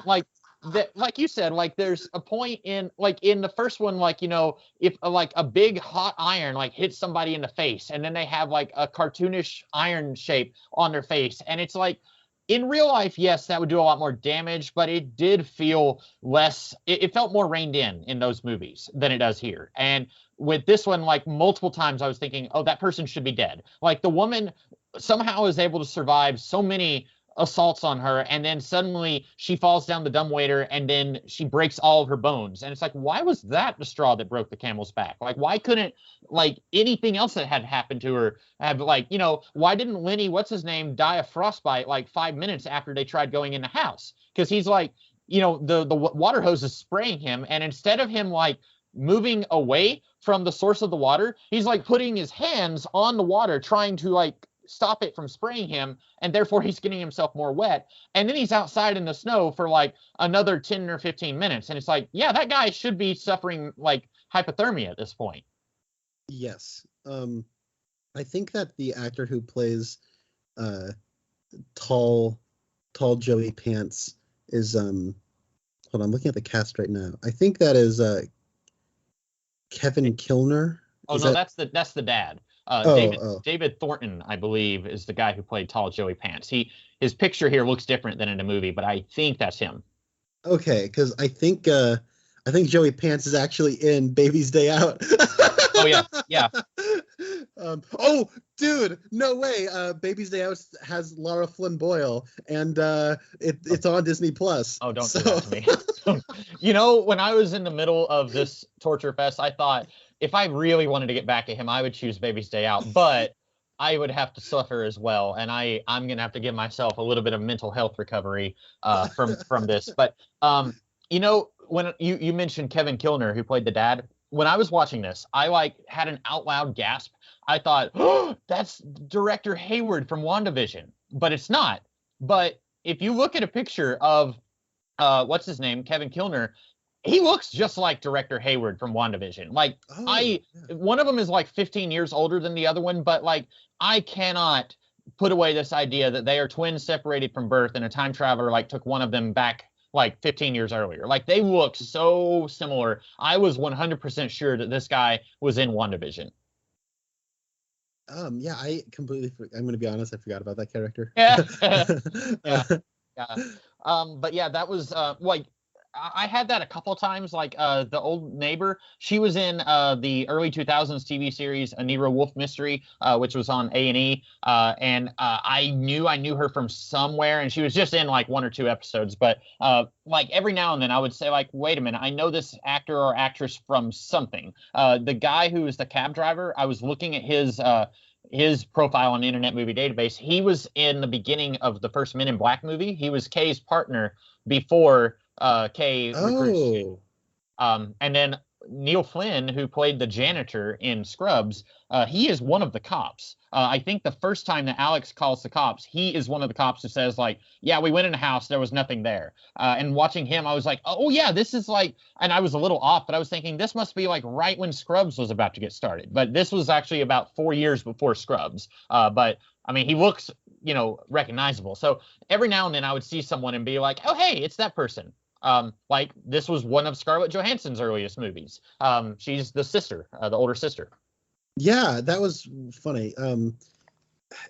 Like, that, like you said, like there's a point in the first one, like, if like a big hot iron like hits somebody in the face, and then they have like a cartoonish iron shape on their face, and it's like, in real life, yes, that would do a lot more damage, but it did feel less. It felt more reined in those movies than it does here. And with this one, like multiple times, I was thinking, oh, that person should be dead. Like the woman somehow is able to survive so many assaults on her, and then suddenly she falls down the dumbwaiter, and then she breaks all of her bones, and it's like, why was that the straw that broke the camel's back? Like, why couldn't like anything else that had happened to her have, like, why didn't Lenny, what's his name, die of frostbite like 5 minutes after they tried going in the house? Because he's like, the water hose is spraying him, and instead of him like moving away from the source of the water, he's like putting his hands on the water trying to like stop it from spraying him, and therefore he's getting himself more wet, and then he's outside in the snow for like another 10 or 15 minutes, and it's like, yeah, that guy should be suffering like hypothermia at this point. Yes. I think that the actor who plays tall Joey Pants is hold on, I'm looking at the cast right now. I think that is Kevin Kilner. Oh, no, that's the dad. David Thornton, I believe, is the guy who played tall Joey Pants. His picture here looks different than in the movie, but I think that's him. Okay, because I think Joey Pants is actually in Baby's Day Out. Oh yeah. Oh, dude, no way. Baby's Day Out has Laura Flynn Boyle, and it's on Disney Plus. Oh, don't do that to me. When I was in the middle of this torture fest, I thought, if I really wanted to get back at him, I would choose Baby's Day Out, but I would have to suffer as well, and I'm gonna have to give myself a little bit of mental health recovery from this. But when you mentioned Kevin Kilner, who played the dad, when I was watching this, I like had an out loud gasp. I thought, oh, that's director Hayward from WandaVision, but it's not. But if you look at a picture of what's his name, Kevin Kilner, he looks just like director Hayward from WandaVision. Like, one of them is like 15 years older than the other one, but like, I cannot put away this idea that they are twins separated from birth, and a time traveler like took one of them back like 15 years earlier. Like, they look so similar. I was 100% sure that this guy was in WandaVision. Yeah, I completely. I'm going to be honest. I forgot about that character. Yeah. But yeah, that was like, I had that a couple of times. Like the old neighbor, she was in the early 2000s TV series A Nero Wolfe Mystery, which was on A&E, and I knew her from somewhere, and she was just in like one or two episodes. But like every now and then, I would say like, wait a minute, I know this actor or actress from something. The guy who is the cab driver, I was looking at his profile on the Internet Movie Database. He was in the beginning of the first Men in Black movie. He was Kay's partner before Kay recruits. And then Neil Flynn, who played the janitor in Scrubs, he is one of the cops. I think the first time that Alex calls the cops, he is one of the cops who says like, yeah, we went in a house, there was nothing there. And watching him, I was like, oh yeah, this is like, and I was a little off, but I was thinking this must be like right when Scrubs was about to get started. But this was actually about 4 years before Scrubs. But I mean, he looks, recognizable. So every now and then I would see someone and be like, oh, hey, it's that person. Like this was one of Scarlett Johansson's earliest movies. She's the sister, the older sister. Yeah, that was funny.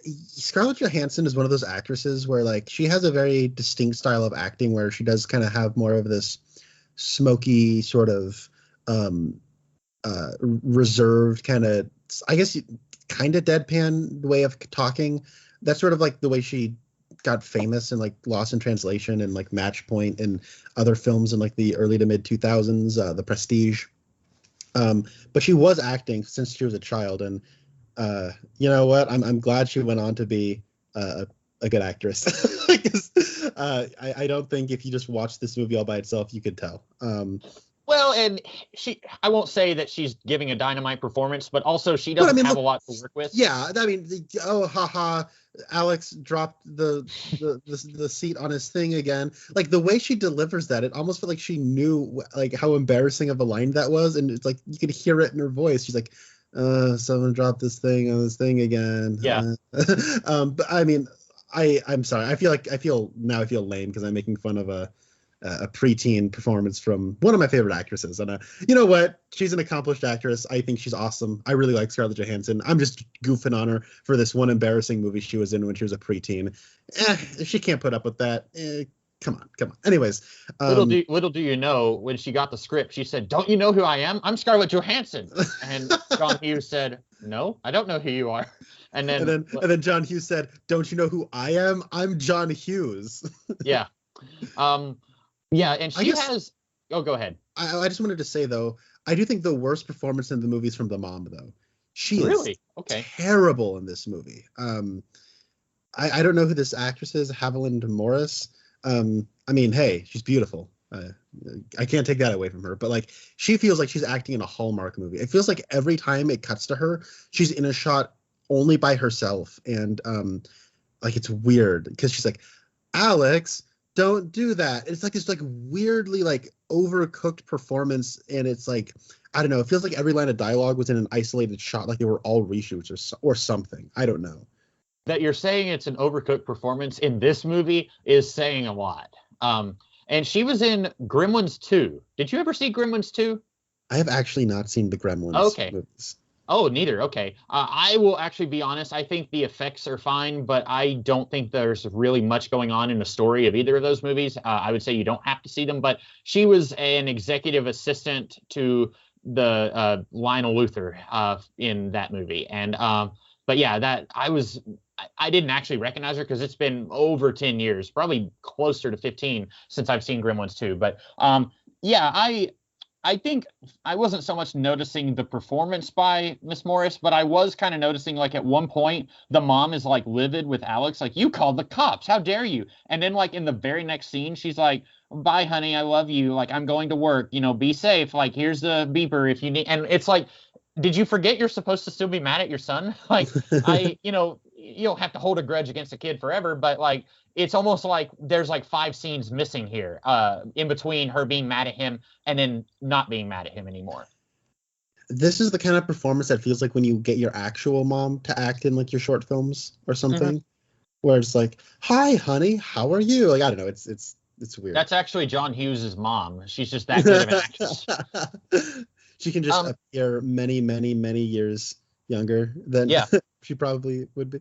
Scarlett Johansson is one of those actresses where like she has a very distinct style of acting where she does kind of have more of this smoky sort of reserved kind of, I guess, kind of deadpan way of talking. That's sort of like the way she got famous in like Lost in Translation and like Match Point and other films in like the early to mid 2000s, The Prestige. But she was acting since she was a child, and you know what? I'm glad she went on to be a good actress. Because I don't think if you just watch this movie all by itself, you could tell. Well, and I won't say that she's giving a dynamite performance, but also she doesn't have a lot to work with. Yeah, I mean, Alex dropped the seat on his thing again. Like the way she delivers that, it almost felt like she knew like how embarrassing of a line that was, and it's like you could hear it in her voice. She's like, someone dropped this thing on this thing again. Yeah. But I mean, I'm sorry. I feel lame because I'm making fun of a preteen performance from one of my favorite actresses. And you know what? She's an accomplished actress. I think she's awesome. I really like Scarlett Johansson. I'm just goofing on her for this one embarrassing movie she was in when she was a preteen. She can't put up with that. Come on. Anyways, little do you know, when she got the script, she said, "Don't you know who I am? I'm Scarlett Johansson." And John Hughes said, "No, I don't know who you are." And then John Hughes said, "Don't you know who I am? I'm John Hughes." Yeah. Yeah, and she has. Oh, go ahead. I just wanted to say though, I do think the worst performance in the movie is from the mom though. She is terrible in this movie. I don't know who this actress is, Haviland Morris. I mean, hey, she's beautiful. I can't take that away from her, but like she feels like she's acting in a Hallmark movie. It feels like every time it cuts to her, she's in a shot only by herself, and like it's weird because she's like, "Alex, don't do that." It's like this like weirdly like overcooked performance, and it's like I don't know. It feels like every line of dialogue was in an isolated shot, like they were all reshoots or something. I don't know. That you're saying it's an overcooked performance in this movie is saying a lot. And she was in Gremlins 2. Did you ever see Gremlins 2? I have actually not seen the Gremlins movies. Oh, neither. Okay. I will actually be honest. I think the effects are fine, but I don't think there's really much going on in the story of either of those movies. I would say you don't have to see them, but she was an executive assistant to the Lionel Luthor in that movie. And but yeah, I didn't actually recognize her because it's been over 10 years, probably closer to 15 since I've seen Gremlins 2. But yeah, I think I wasn't so much noticing the performance by Miss Morris, but I was kind of noticing like at one point the mom is like livid with Alex, like, "You called the cops, how dare you?" And then like in the very next scene, she's like, "Bye, honey, I love you. Like, I'm going to work. Be safe. Like, here's the beeper if you need." And it's like, did you forget you're supposed to still be mad at your son? Like, you don't have to hold a grudge against a kid forever, but like it's almost like there's like 5 scenes missing here in between her being mad at him and then not being mad at him anymore. This is the kind of performance that feels like when you get your actual mom to act in like your short films or something, where it's like, "Hi, honey, how are you?" Like, I don't know, it's weird. That's actually John Hughes's mom. She's just that good of an actress. She can just appear many, many, many years younger than she probably would be.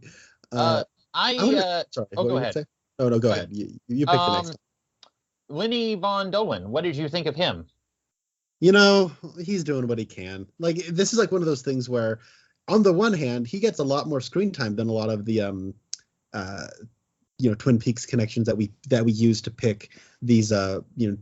Sorry. Go ahead. Oh no, go ahead. You pick the next time. Lenny Von Dolan. What did you think of him? He's doing what he can. Like, this is like one of those things where, on the one hand, he gets a lot more screen time than a lot of the Twin Peaks connections that we use to pick these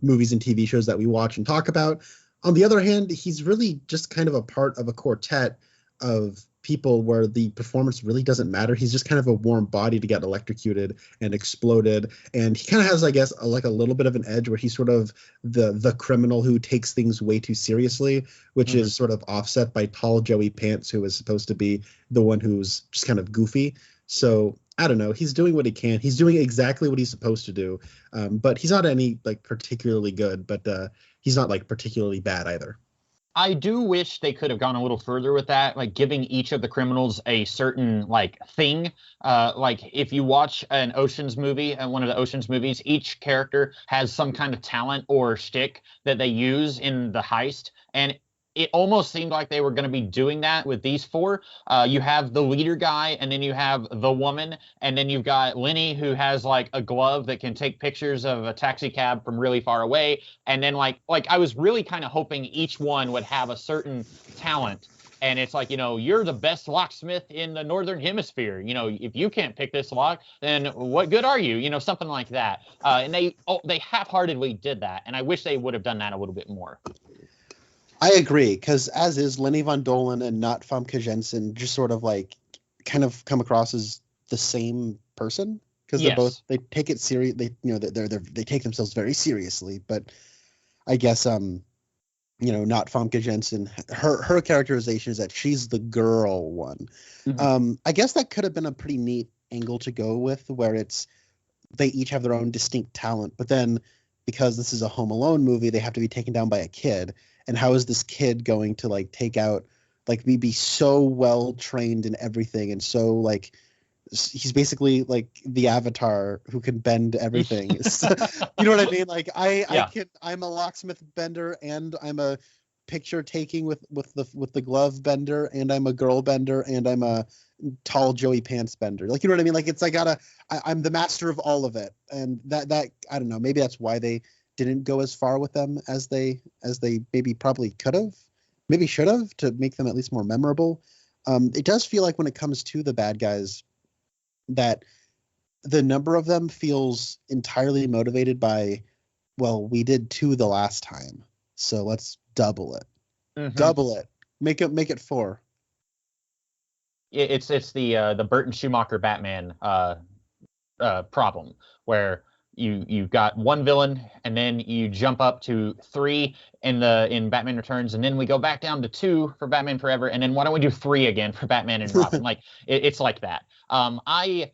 movies and TV shows that we watch and talk about. On the other hand, he's really just kind of a part of a quartet of people where the performance really doesn't matter. He's just kind of a warm body to get electrocuted and exploded. And he kind of has, I guess, a little bit of an edge where he's sort of the criminal who takes things way too seriously, which is sort of offset by tall Joey Pants, who is supposed to be the one who's just kind of goofy. So I don't know. He's doing what he can. He's doing exactly what he's supposed to do. But he's not any like particularly good, but he's not like particularly bad either. I do wish they could have gone a little further with that, like giving each of the criminals a certain like thing. Like if you watch an Ocean's movie, one of the Ocean's movies, each character has some kind of talent or shtick that they use in the heist. And it almost seemed like they were going to be doing that with these 4. You have the leader guy, and then you have the woman, and then you've got Lenny, who has like a glove that can take pictures of a taxi cab from really far away. And then like I was really kind of hoping each one would have a certain talent. And it's like, you're the best locksmith in the Northern Hemisphere. If you can't pick this lock, then what good are you? Something like that. And they half-heartedly did that. And I wish they would have done that a little bit more. I agree, because as is Lenny Von Dolan and not Famke Jensen just sort of like kind of come across as the same person, because they take it serious. They they take themselves very seriously, but I guess not Famke Jensen. Her characterization is that she's the girl one. I guess that could have been a pretty neat angle to go with, where it's they each have their own distinct talent, but then because this is a Home Alone movie, they have to be taken down by a kid. And how is this kid going to like take out, like be so well trained in everything and so like he's basically like the Avatar who can bend everything. So, you know what I mean? Like I'm a locksmith bender, and I'm a picture taking with the glove bender, and I'm a girl bender, and I'm a tall Joey Pants bender. Like, you know what I mean? Like, it's I'm the master of all of it, and that I don't know. Maybe that's why they didn't go as far with them as they maybe probably could have, maybe should have, to make them at least more memorable. It does feel like when it comes to the bad guys, that the number of them feels entirely motivated by, well, we did 2 the last time, so let's double it. Mm-hmm. Double it. Make it 4. It's the Burton Schumacher Batman problem, where you got 1 villain, and then you jump up to 3 in Batman Returns, and then we go back down to 2 for Batman Forever, and then why don't we do 3 again for Batman and Robin? Like it's like that. I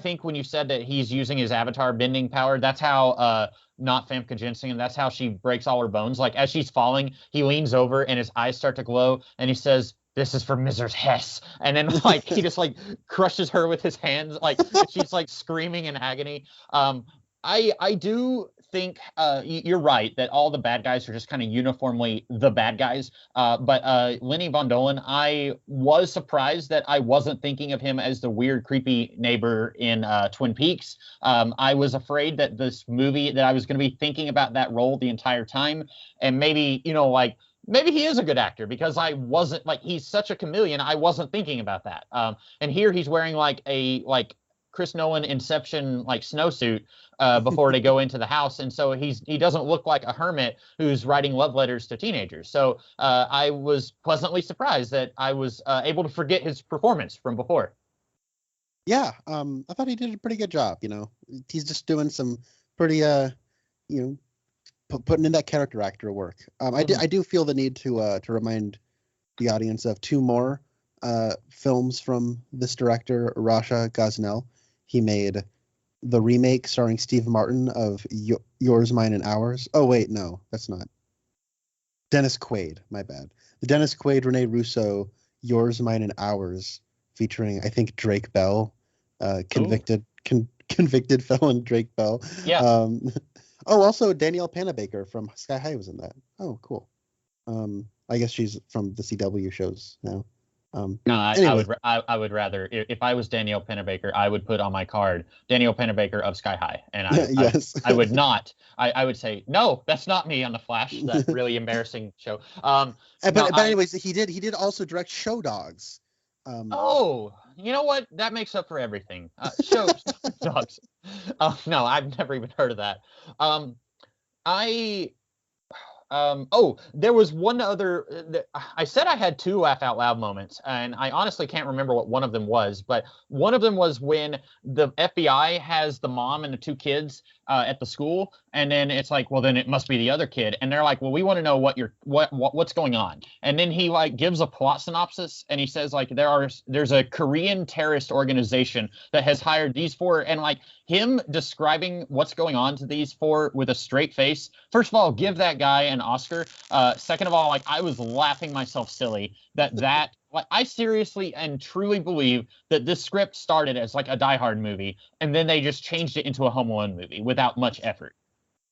think when you said that he's using his avatar bending power, that's how not Famke Janssen, that's how she breaks all her bones. Like, as she's falling, he leans over and his eyes start to glow, and he says, "This is for Mrs. Hess," and then like he just like crushes her with his hands, like she's like screaming in agony. I do think you're right that all the bad guys are just kind of uniformly the bad guys. But Lenny Von Dolen, I was surprised that I wasn't thinking of him as the weird, creepy neighbor in Twin Peaks. I was afraid that this movie, that I was going to be thinking about that role the entire time, and maybe, like, maybe he is a good actor, because I wasn't, like, he's such a chameleon. I wasn't thinking about that. And here he's wearing like a Chris Nolan Inception like snowsuit before they go into the house, and so he doesn't look like a hermit who's writing love letters to teenagers. So I was pleasantly surprised that I was able to forget his performance from before. Yeah, I thought he did a pretty good job. He's just doing some pretty putting in that character actor work. I do feel the need to remind the audience of 2 more films from this director, Rasha Gosnell. He made the remake starring Steve Martin of Yours, Mine, and Ours. Oh, wait, no, that's not. Dennis Quaid, my bad. The Dennis Quaid, Rene Russo, Yours, Mine, and Ours, featuring, I think, Drake Bell, convicted felon Drake Bell. Yeah. Also Danielle Panabaker from Sky High was in that. Oh, cool. I guess she's from the CW shows now. No, anyway. I would rather, if I was Danielle Panabaker, I would put on my card Danielle Panabaker of Sky High, and yes. I would not. I would say, no, that's not me on The Flash, that really embarrassing show. But anyways, he did also direct Show Dogs. Oh, you know what? That makes up for everything. Show Dogs. No, I've never even heard of that. There was one other. I said I had 2 laugh out loud moments, and I honestly can't remember what one of them was. But one of them was when the FBI has the mom and the 2 kids at the school, and then it's like, well, then it must be the other kid, and they're like, well, we want to know what's going on, and then he like gives a plot synopsis, and he says like there's a Korean terrorist organization that has hired these 4, and like him describing what's going on to these 4 with a straight face. First of all, give that guy an Oscar. Second of all, like, I was laughing myself silly that like, I seriously and truly believe that this script started as like a Die Hard movie, and then they just changed it into a Home Alone movie without much effort.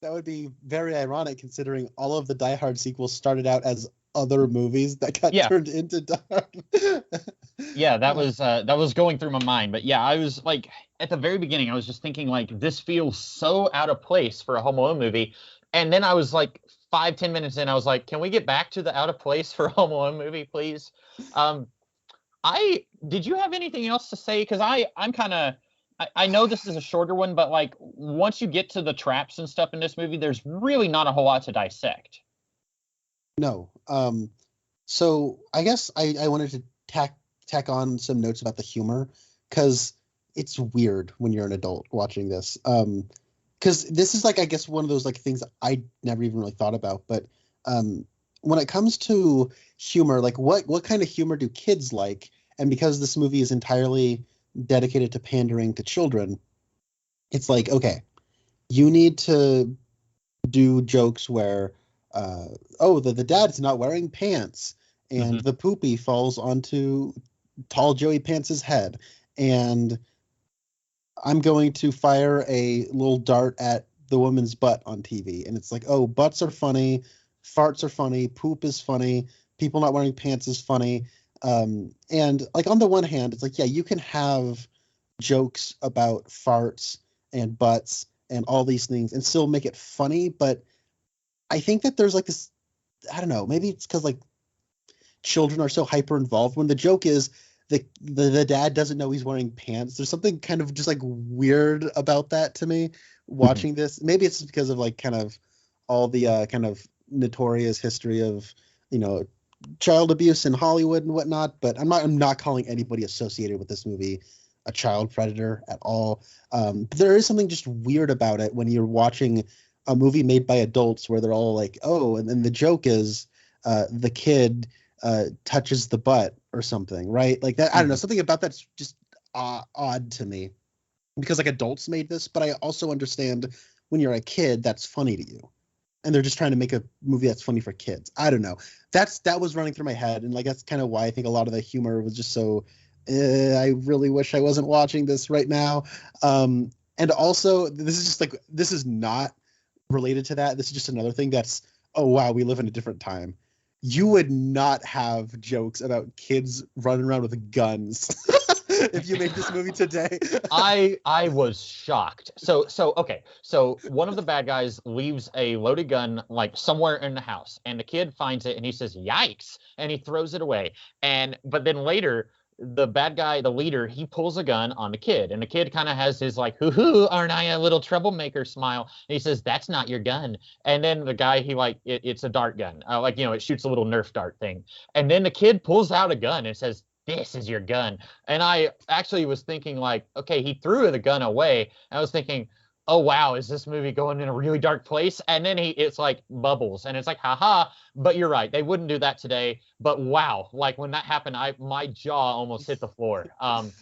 That would be very ironic, considering all of the Die Hard sequels started out as other movies that got turned into Die Hard. Yeah, that was going through my mind. But yeah, I was like, at the very beginning, I was just thinking like, this feels so out of place for a Home Alone movie. And then I was like 5-10 minutes in, I was like, can we get back to the out of place for a Home Alone movie, please? Did you have anything else to say? Because I'm kind of, I know this is a shorter one, but like, once you get to the traps and stuff in this movie, there's really not a whole lot to dissect. No. So I guess I wanted to tack on some notes about the humor, because it's weird when you're an adult watching this. Because this is like, I guess, one of those like things I never even really thought about. But when it comes to humor, like what kind of humor do kids like? And because this movie is entirely dedicated to pandering to children, it's like, okay, you need to do jokes where, the dad's not wearing pants, and the poopy falls onto tall Joey Pants' head. and I'm going to fire a little dart at the woman's butt on TV. And it's like, oh, butts are funny, farts are funny, poop is funny, people not wearing pants is funny. And like on the one hand, it's like, yeah, you can have jokes about farts and butts and all these things and still make it funny. But I think that there's like this, I don't know, maybe it's because like children are so hyper involved when the joke is the dad doesn't know he's wearing pants. There's something kind of just like weird about that to me watching this. Maybe it's because of like kind of all the kind of notorious history of, you know, child abuse in Hollywood and whatnot, but I'm not calling anybody associated with this movie a child predator at all. But there is something just weird about it when you're watching a movie made by adults where they're all like, oh, and then the joke is the kid touches the butt or something, right? Like that. I don't know. Something about that's just odd to me because like adults made this, but I also understand when you're a kid, that's funny to you. And they're just trying to make a movie that's funny for kids. I don't know. That was running through my head. And like, that's kind of why I think a lot of the humor was just so, I really wish I wasn't watching this right now. And also this is just like, this is not related to that. This is just another thing that's, oh, wow, we live in a different time. You would not have jokes about kids running around with guns if you made this movie today. I was shocked. So okay. So one of the bad guys leaves a loaded gun like somewhere in the house, and the kid finds it and he says, "Yikes!" and he throws it away. But then later, the bad guy, the leader, he pulls a gun on the kid, and the kid kind of has his like, "Hoo hoo, aren't I a little troublemaker?" smile. And he says, "That's not your gun." And then the guy, he like, it's a dart gun, like, you know, it shoots a little Nerf dart thing. And then the kid pulls out a gun and says, "This is your gun." And I actually was thinking like, okay, he threw the gun away. I was thinking, oh wow, is this movie going in a really dark place? And then it's like bubbles, and it's like, haha. But you're right, they wouldn't do that today. But wow, like when that happened, my jaw almost hit the floor.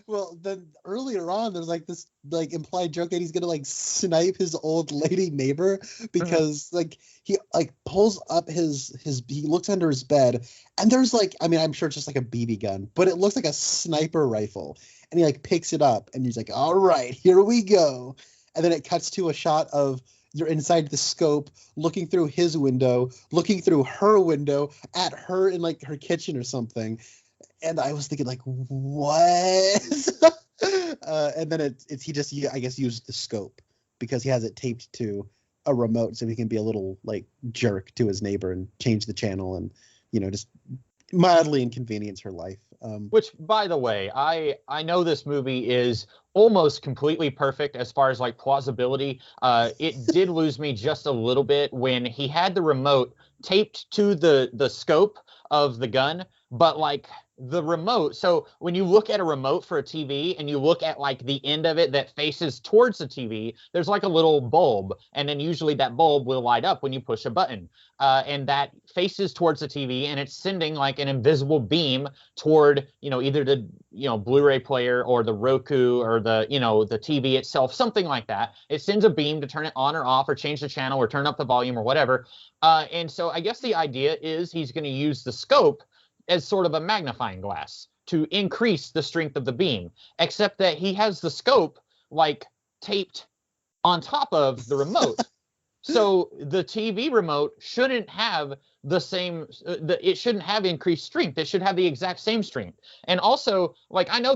Well, then earlier on, there's like this like implied joke that he's gonna like snipe his old lady neighbor because like he like pulls up his he looks under his bed and there's like, I mean, I'm sure it's just like a BB gun, but it looks like a sniper rifle, and he like picks it up and he's like, all right, here we go. And then it cuts to a shot of you're inside the scope, looking through his window, looking through her window at her in like her kitchen or something. And I was thinking like, what? And then it's he just, I guess, used the scope because he has it taped to a remote so he can be a little like jerk to his neighbor and change the channel and, you know, just mildly inconvenience her life. Which, by the way, I know this movie is almost completely perfect as far as like plausibility. It did lose me just a little bit when he had the remote taped to the scope of the gun, but like the remote. So when you look at a remote for a TV and you look at like the end of it that faces towards the TV, there's like a little bulb, and then usually that bulb will light up when you push a button, and that faces towards the TV, and it's sending like an invisible beam toward, you know, either the, you know, Blu-ray player or the Roku or the, you know, the TV itself, something like that. It sends a beam to turn it on or off or change the channel or turn up the volume or whatever. And so I guess the idea is he's going to use the scope as sort of a magnifying glass to increase the strength of the beam, except that he has the scope like taped on top of the remote. So the TV remote shouldn't have the same, it shouldn't have increased strength. It should have the exact same strength. And also, like, I know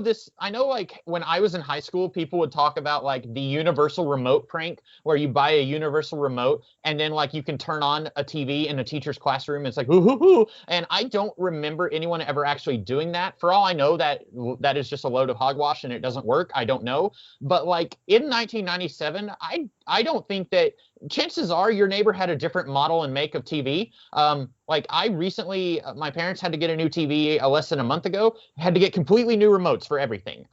like when I was in high school, people would talk about like the universal remote prank where you buy a universal remote and then like you can turn on a TV in a teacher's classroom. It's like, ooh, hoo, hoo. And I don't remember anyone ever actually doing that. For all I know, that is just a load of hogwash and it doesn't work. I don't know. But like in 1997, I don't think that, chances are your neighbor had a different model and make of TV. Like I recently, my parents had to get a new TV less than a month ago, had to get completely new remotes for everything.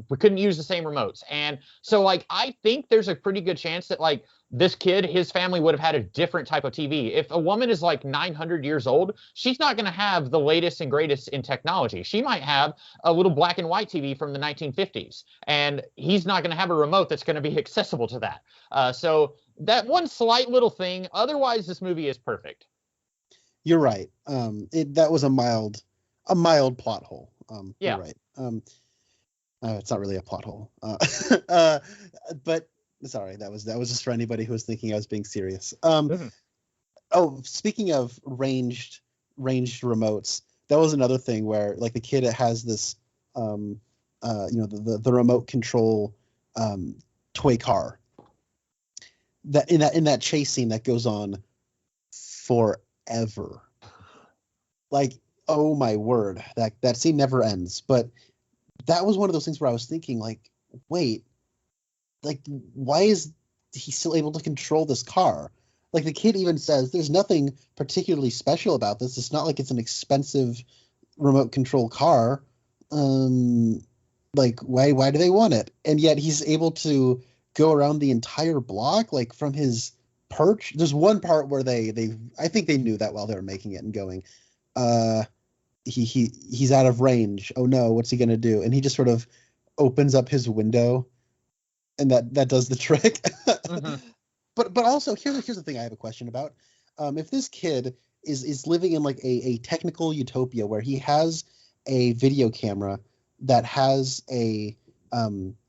We couldn't use the same remotes. And so like, I think there's a pretty good chance that like this kid, his family would have had a different type of TV. If a woman is like 900 years old, she's not going to have the latest and greatest in technology. She might have a little black and white TV from the 1950s, and he's not going to have a remote that's going to be accessible to that. So that one slight little thing, otherwise this movie is perfect. You're right. That was a mild plot hole. Yeah. You're right. It's not really a plot hole. But sorry, that was just for anybody who was thinking I was being serious. Mhm. Oh, speaking of ranged remotes, that was another thing where like the kid has this, the remote control toy car that in that chase scene that goes on forever. Like, oh my word, that scene never ends. But that was one of those things where I was thinking, like, wait, like, why is he still able to control this car? Like, the kid even says there's nothing particularly special about this. It's not like it's an expensive remote control car. Um, like, why do they want it? And yet he's able to go around the entire block, like from his perch. There's one part where they I think they knew that while they were making it and going, uh, he's out of range. Oh no, what's he gonna do? And he just sort of opens up his window, and that does the trick. Mhm. But also here's the thing I have a question about. If this kid is living in like a technical utopia where he has a video camera that has a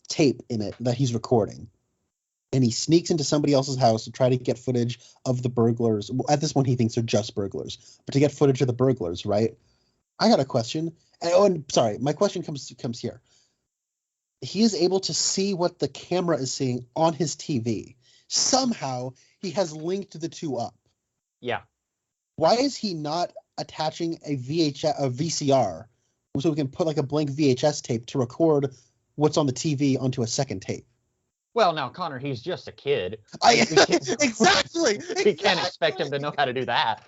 tape in it that he's recording, and he sneaks into somebody else's house to try to get footage of the burglars. At this point, he thinks they're just burglars, but to get footage of the burglars, right? I got a question. And sorry, my question comes here. He is able to see what the camera is seeing on his TV. Somehow he has linked the two up. Yeah. Why is he not attaching a VCR so we can put like a blank VHS tape to record what's on the TV onto a second tape? Well, now Connor, he's just a kid. Exactly. We can't expect him to know how to do that.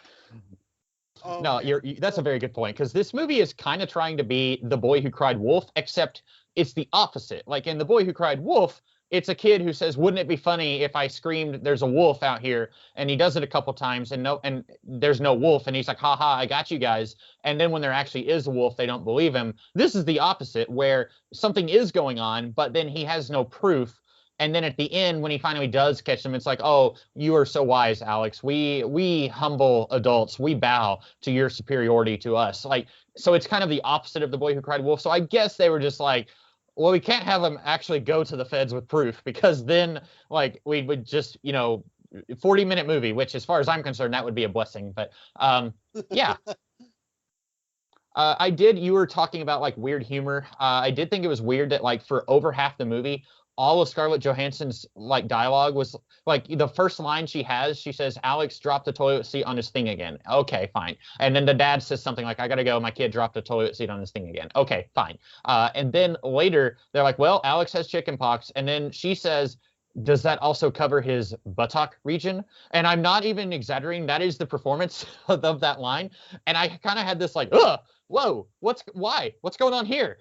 Oh, No, man. that's a very good point, because this movie is kind of trying to be The Boy Who Cried Wolf, except it's the opposite. Like in The Boy Who Cried Wolf, it's a kid who says, "Wouldn't it be funny if I screamed there's a wolf out here?" And he does it a couple times, and there's no wolf, and he's like, "Ha ha, I got you guys." And then when there actually is a wolf, they don't believe him. This is the opposite, where something is going on, but then he has no proof. And then at the end, when he finally does catch them, it's like, "Oh, you are so wise, Alex. We humble adults, we bow to your superiority to us." Like, so it's kind of the opposite of The Boy Who Cried Wolf. So I guess they were just like, well, we can't have him actually go to the feds with proof, because then like we would just, 40-minute movie, which as far as I'm concerned, that would be a blessing. But yeah. You were talking about like weird humor. I did think it was weird that like for over half the movie, all of Scarlett Johansson's like dialogue was like the first line she has, she says, "Alex dropped the toilet seat on his thing again." Okay, fine. And then the dad says something like, "I gotta go. My kid dropped the toilet seat on his thing again." Okay, fine. And then later they're like, "Well, Alex has chickenpox," and then she says, "Does that also cover his buttock region?" And I'm not even exaggerating. That is the performance of that line. And I kind of had this like, ugh, whoa, what's going on here?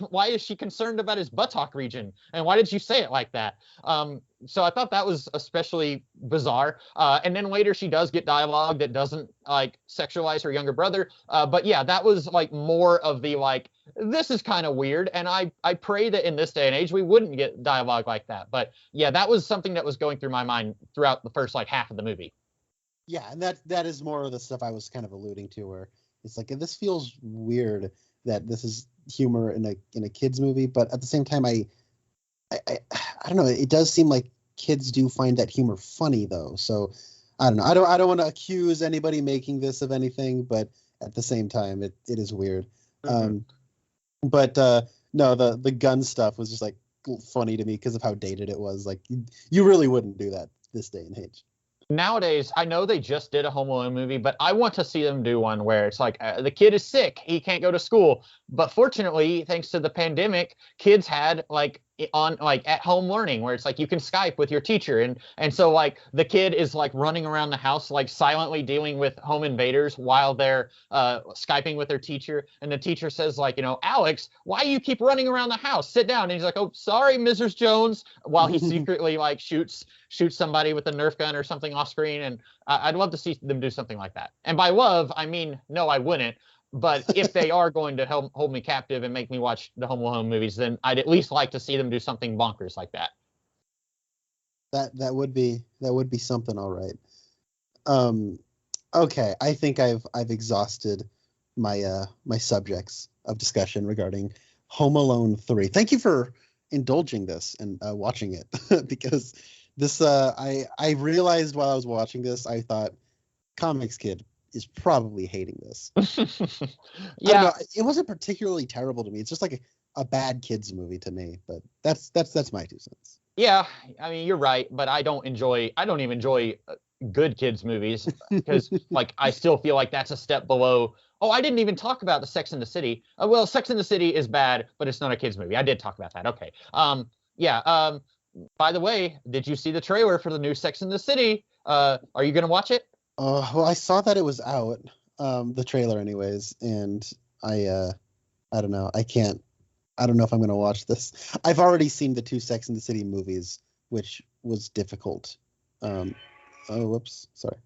Why is she concerned about his buttock region, and why did you say it like that? So I thought that was especially bizarre. And then later she does get dialogue that doesn't like sexualize her younger brother. But yeah, that was like more of the like, this is kind of weird, and I pray that in this day and age we wouldn't get dialogue like that. But yeah, that was something that was going through my mind throughout the first like half of the movie. Yeah, and that is more of the stuff I was kind of alluding to, where it's like this feels weird that this is humor in a kids movie, but at the same time, I don't know. It does seem like kids do find that humor funny though. So I don't know. I don't want to accuse anybody making this of anything, but at the same time, it is weird. Mm-hmm. But no, the gun stuff was just like funny to me because of how dated it was. Like you really wouldn't do that this day and age. Nowadays, I know they just did a Home Alone movie, but I want to see them do one where it's like the kid is sick, he can't go to school. But fortunately, thanks to the pandemic, kids had like on like at home learning where it's like you can Skype with your teacher, and so like the kid is like running around the house like silently dealing with home invaders while they're Skyping with their teacher, and the teacher says like, "Alex, why do you keep running around the house? Sit down." And he's like, "Oh, sorry, Mrs. Jones," while he secretly like shoots somebody with a Nerf gun or something off screen. And I'd love to see them do something like that. And by love, I mean, no, I wouldn't. But if they are going to hold me captive and make me watch the Home Alone movies, then I'd at least like to see them do something bonkers like that. That would be something, all right. Um, okay, I think I've exhausted my my subjects of discussion regarding Home Alone 3. Thank you for indulging this and watching it because this I realized while I was watching this, I thought Comics Kid is probably hating this. Yeah, I don't know, it wasn't particularly terrible to me. It's just like a bad kids movie to me, but that's my 2 cents. yeah. I mean, you're right, but I don't even enjoy good kids movies because like I still feel like that's a step below. Oh, I didn't even talk about the Sex and the City. Well, Sex and the City is bad, but it's not a kids movie. I did talk about that. Okay. Yeah. By the way, did you see the trailer for the new Sex and the City? Are you gonna watch it? Well, I saw that it was out, the trailer anyways, and I don't know. I don't know if I'm going to watch this. I've already seen the 2 Sex and the City movies, which was difficult. Oh, whoops. Sorry.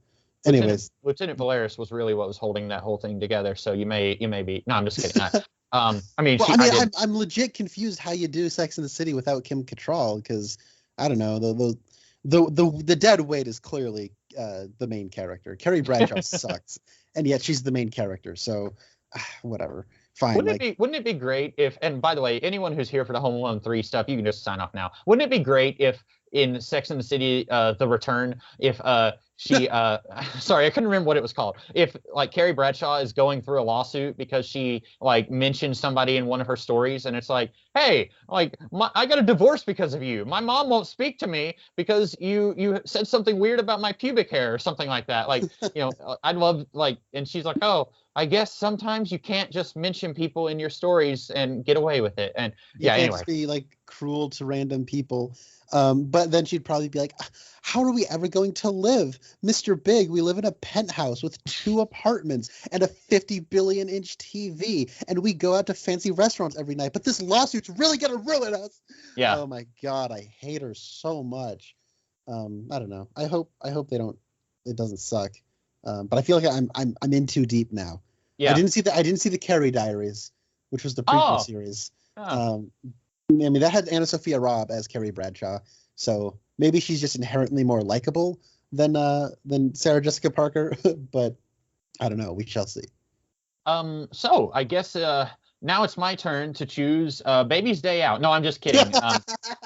Anyways, Lieutenant Valeris was really what was holding that whole thing together. So you may be. No, I'm just kidding. I mean, well, I'm legit confused how you do Sex and the City without Kim Cattrall because I don't know the dead weight is clearly the main character. Carrie Bradshaw sucks, and yet she's the main character. So whatever. Fine. Wouldn't it be great if, and by the way, anyone who's here for the Home Alone 3 stuff, you can just sign off now. Wouldn't it be great if in Sex and the City, The Return, if she, sorry, I couldn't remember what it was called. If like Carrie Bradshaw is going through a lawsuit because she like mentioned somebody in one of her stories, and it's like, hey, like I got a divorce because of you. My mom won't speak to me because you said something weird about my pubic hair or something like that. Like, I'd love like, and she's like, oh, I guess sometimes you can't just mention people in your stories and get away with it. And yeah, you anyway, can't be like cruel to random people. But then she'd probably be like, how are we ever going to live? Mr. Big, we live in a penthouse with 2 apartments and a 50 billion inch TV. And we go out to fancy restaurants every night. But this lawsuit's really going to ruin us. Yeah. Oh my God. I hate her so much. I don't know. I hope it doesn't suck. But I feel like I'm in too deep now. Yeah. I didn't see the Carrie Diaries, which was the prequel series. Oh. I mean, that had Anna Sophia Robb as Carrie Bradshaw, so maybe she's just inherently more likable than Sarah Jessica Parker. But I don't know. We shall see. So I guess now it's my turn to choose Baby's Day Out. No, I'm just kidding.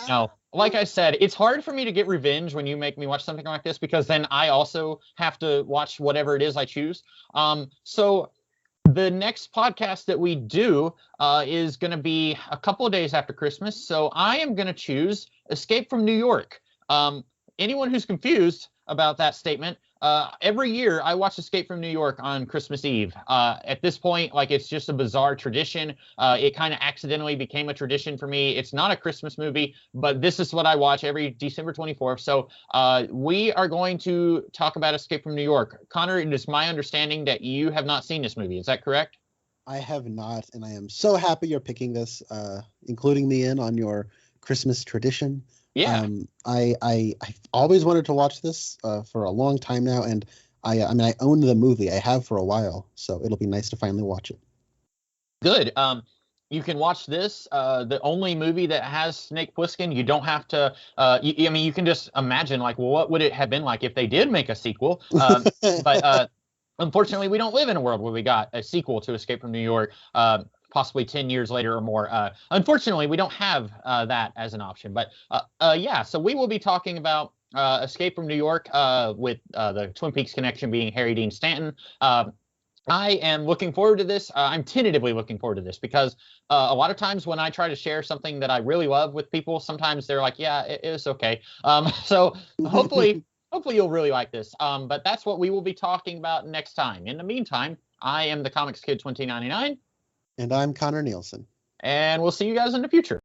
No, like I said, it's hard for me to get revenge when you make me watch something like this because then I also have to watch whatever it is I choose. So the next podcast that we do is going to be a couple of days after Christmas. So I am going to choose Escape from New York. Anyone who's confused about that statement, every year I watch Escape from New York on Christmas Eve. At this point, like it's just a bizarre tradition. It kind of accidentally became a tradition for me. It's not a Christmas movie, but this is what I watch every December 24th. So we are going to talk about Escape from New York. Connor, it is my understanding that you have not seen this movie. Is that correct? I have not, and I am so happy you're picking this, including me in on your Christmas tradition. Yeah. I've always wanted to watch this for a long time now, and I mean I own the movie. I have for a while, so it'll be nice to finally watch it. Good. You can watch this, the only movie that has Snake Plissken. You don't have to. I mean, you can just imagine, like, well, what would it have been like if they did make a sequel? But unfortunately, we don't live in a world where we got a sequel to Escape from New York. Possibly 10 years later or more. Unfortunately, we don't have that as an option. But yeah, so we will be talking about Escape from New York with the Twin Peaks connection being Harry Dean Stanton. I am looking forward to this. I'm tentatively looking forward to this because a lot of times when I try to share something that I really love with people, sometimes they're like, yeah, it's okay. So hopefully you'll really like this. But that's what we will be talking about next time. In the meantime, I am the Comics Kid 2099. And I'm Connor Nielsen. And we'll see you guys in the future.